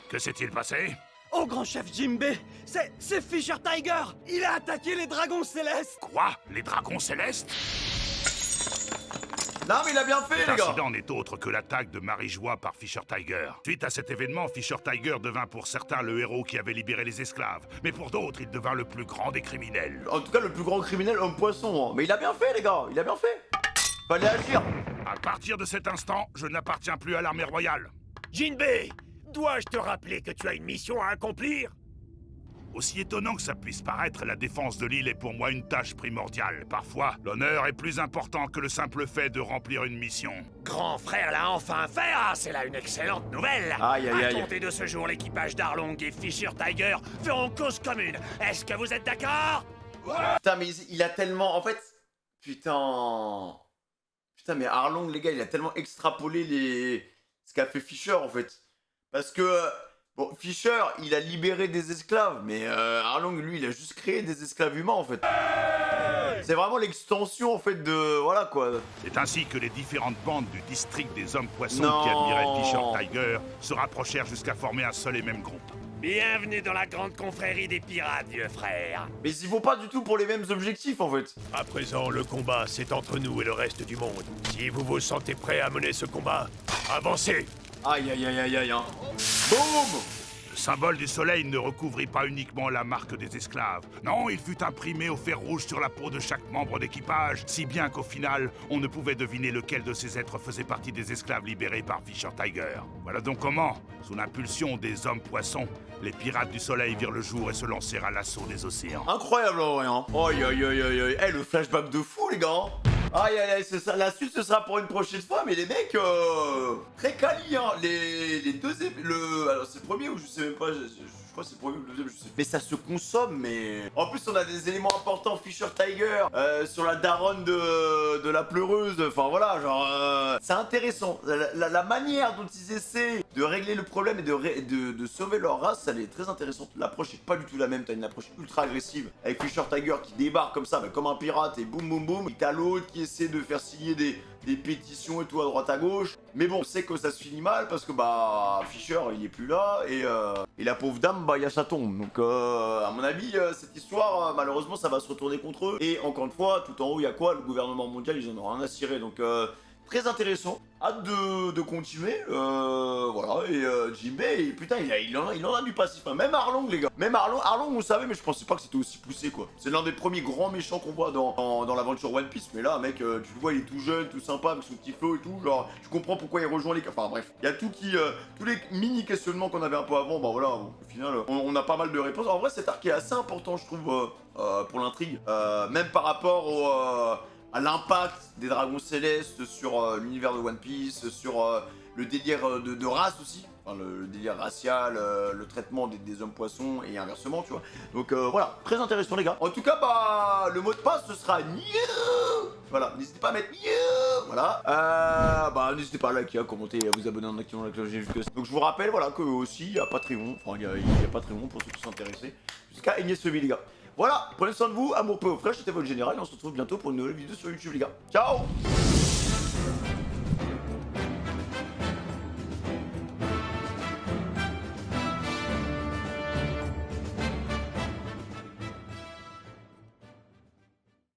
Que s'est-il passé? Oh, grand chef Jinbei, c'est Fisher Tiger! Il a attaqué les dragons célestes! Quoi? Les dragons célestes? Non mais il a bien fait les gars! L'incident n'est autre que l'attaque de Marie-Joie par Fisher Tiger. Suite à cet événement, Fisher Tiger devint pour certains le héros qui avait libéré les esclaves. Mais pour d'autres, il devint le plus grand des criminels. En tout cas le plus grand criminel homme-poisson. Hein. Mais il a bien fait les gars, il a bien fait! Fallait agir! À partir de cet instant, je n'appartiens plus à l'armée royale. Jinbei, dois-je te rappeler que tu as une mission à accomplir? Aussi étonnant que ça puisse paraître, la défense de l'île est pour moi une tâche primordiale. Parfois, l'honneur est plus important que le simple fait de remplir une mission. Grand frère l'a enfin fait! Ah, c'est là une excellente nouvelle! Aïe aïe aïe! À compter de ce jour, l'équipage d'Arlong et Fisher Tiger feront cause commune. Est-ce que vous êtes d'accord? Putain mais il a tellement... En fait... Putain mais Arlong les gars il a tellement extrapolé ce qu'a fait Fisher en fait. Parce que... Bon, Fisher, il a libéré des esclaves, mais Arlong, lui, il a juste créé des esclaves humains, en fait. C'est vraiment l'extension, en fait, de... Voilà, quoi. C'est ainsi que les différentes bandes du district des hommes-poissons qui admiraient Fisher Tiger se rapprochèrent jusqu'à former un seul et même groupe. Bienvenue dans la grande confrérie des pirates, vieux frère. Mais ils vont pas du tout pour les mêmes objectifs, en fait. À présent, le combat, c'est entre nous et le reste du monde. Si vous vous sentez prêt à mener ce combat, avancez! Aïe aïe aïe aïe aïe hein. Boum! Le symbole du soleil ne recouvrit pas uniquement la marque des esclaves. Non, il fut imprimé au fer rouge sur la peau de chaque membre d'équipage, si bien qu'au final, on ne pouvait deviner lequel de ces êtres faisait partie des esclaves libérés par Fisher Tiger. Voilà donc comment, sous l'impulsion des hommes-poissons, les pirates du soleil virent le jour et se lancèrent à l'assaut des océans. Incroyable en vrai hein. Aïe aïe aïe aïe aïe. Eh, le flashback de fou les gars. Aïe aïe aïe, c'est ça. La suite ce sera pour une prochaine fois, mais les mecs très quali hein. Les deux alors c'est le premier ou je sais même pas, je crois que c'est le premier ou le deuxième, je sais. Mais ça se consomme, mais... En plus on a des éléments importants, Fisher Tiger, sur la daronne de la pleureuse, enfin voilà, genre... c'est intéressant, la manière dont ils essaient de régler le problème et de sauver leur race, elle est très intéressante. L'approche est pas du tout la même, t'as une approche ultra agressive, avec Fisher Tiger qui débarque comme ça, mais comme un pirate, et boum boum boum, et t'as l'autre qui essaie de faire signer des pétitions et tout à droite à gauche. Mais bon, c'est que ça se finit mal parce que bah Fisher il est plus là et la pauvre dame bah il y a sa tombe. Donc à mon avis cette histoire malheureusement ça va se retourner contre eux. Et encore une fois tout en haut il y a quoi? Le gouvernement mondial ils en ont rien à cirer. Donc très intéressant, hâte de continuer, voilà, et Jinbei, putain, il en a du passif, hein. Même Arlong les gars, même Arlong vous savez, mais je pensais pas que c'était aussi poussé quoi, c'est l'un des premiers grands méchants qu'on voit dans l'aventure One Piece, mais là mec, tu le vois, il est tout jeune, tout sympa, avec son petit flow et tout, genre, tu comprends pourquoi il rejoint les... Enfin bref, il y a tout qui, tous les mini questionnements qu'on avait un peu avant, bah voilà, au final, on a pas mal de réponses, en vrai cet arc est assez important je trouve, pour l'intrigue, même par rapport à l'impact des dragons célestes sur l'univers de One Piece, sur le délire de race aussi, enfin, le délire racial, le traitement des hommes-poissons et inversement, tu vois. Donc voilà, très intéressant les gars. En tout cas, bah, le mot de passe ce sera Nieu. Voilà, n'hésitez pas à mettre Nieu voilà. Bah n'hésitez pas à liker, à commenter et à vous abonner en activant la cloche jusque. Donc je vous rappelle voilà que aussi il y a Patreon, enfin il y a Patreon pour ceux qui sont intéressés, jusqu'à Agnès Sevi les gars. Voilà, prenez soin de vous, amour peu au fraîche, c'était votre général et on se retrouve bientôt pour une nouvelle vidéo sur YouTube les gars. Ciao.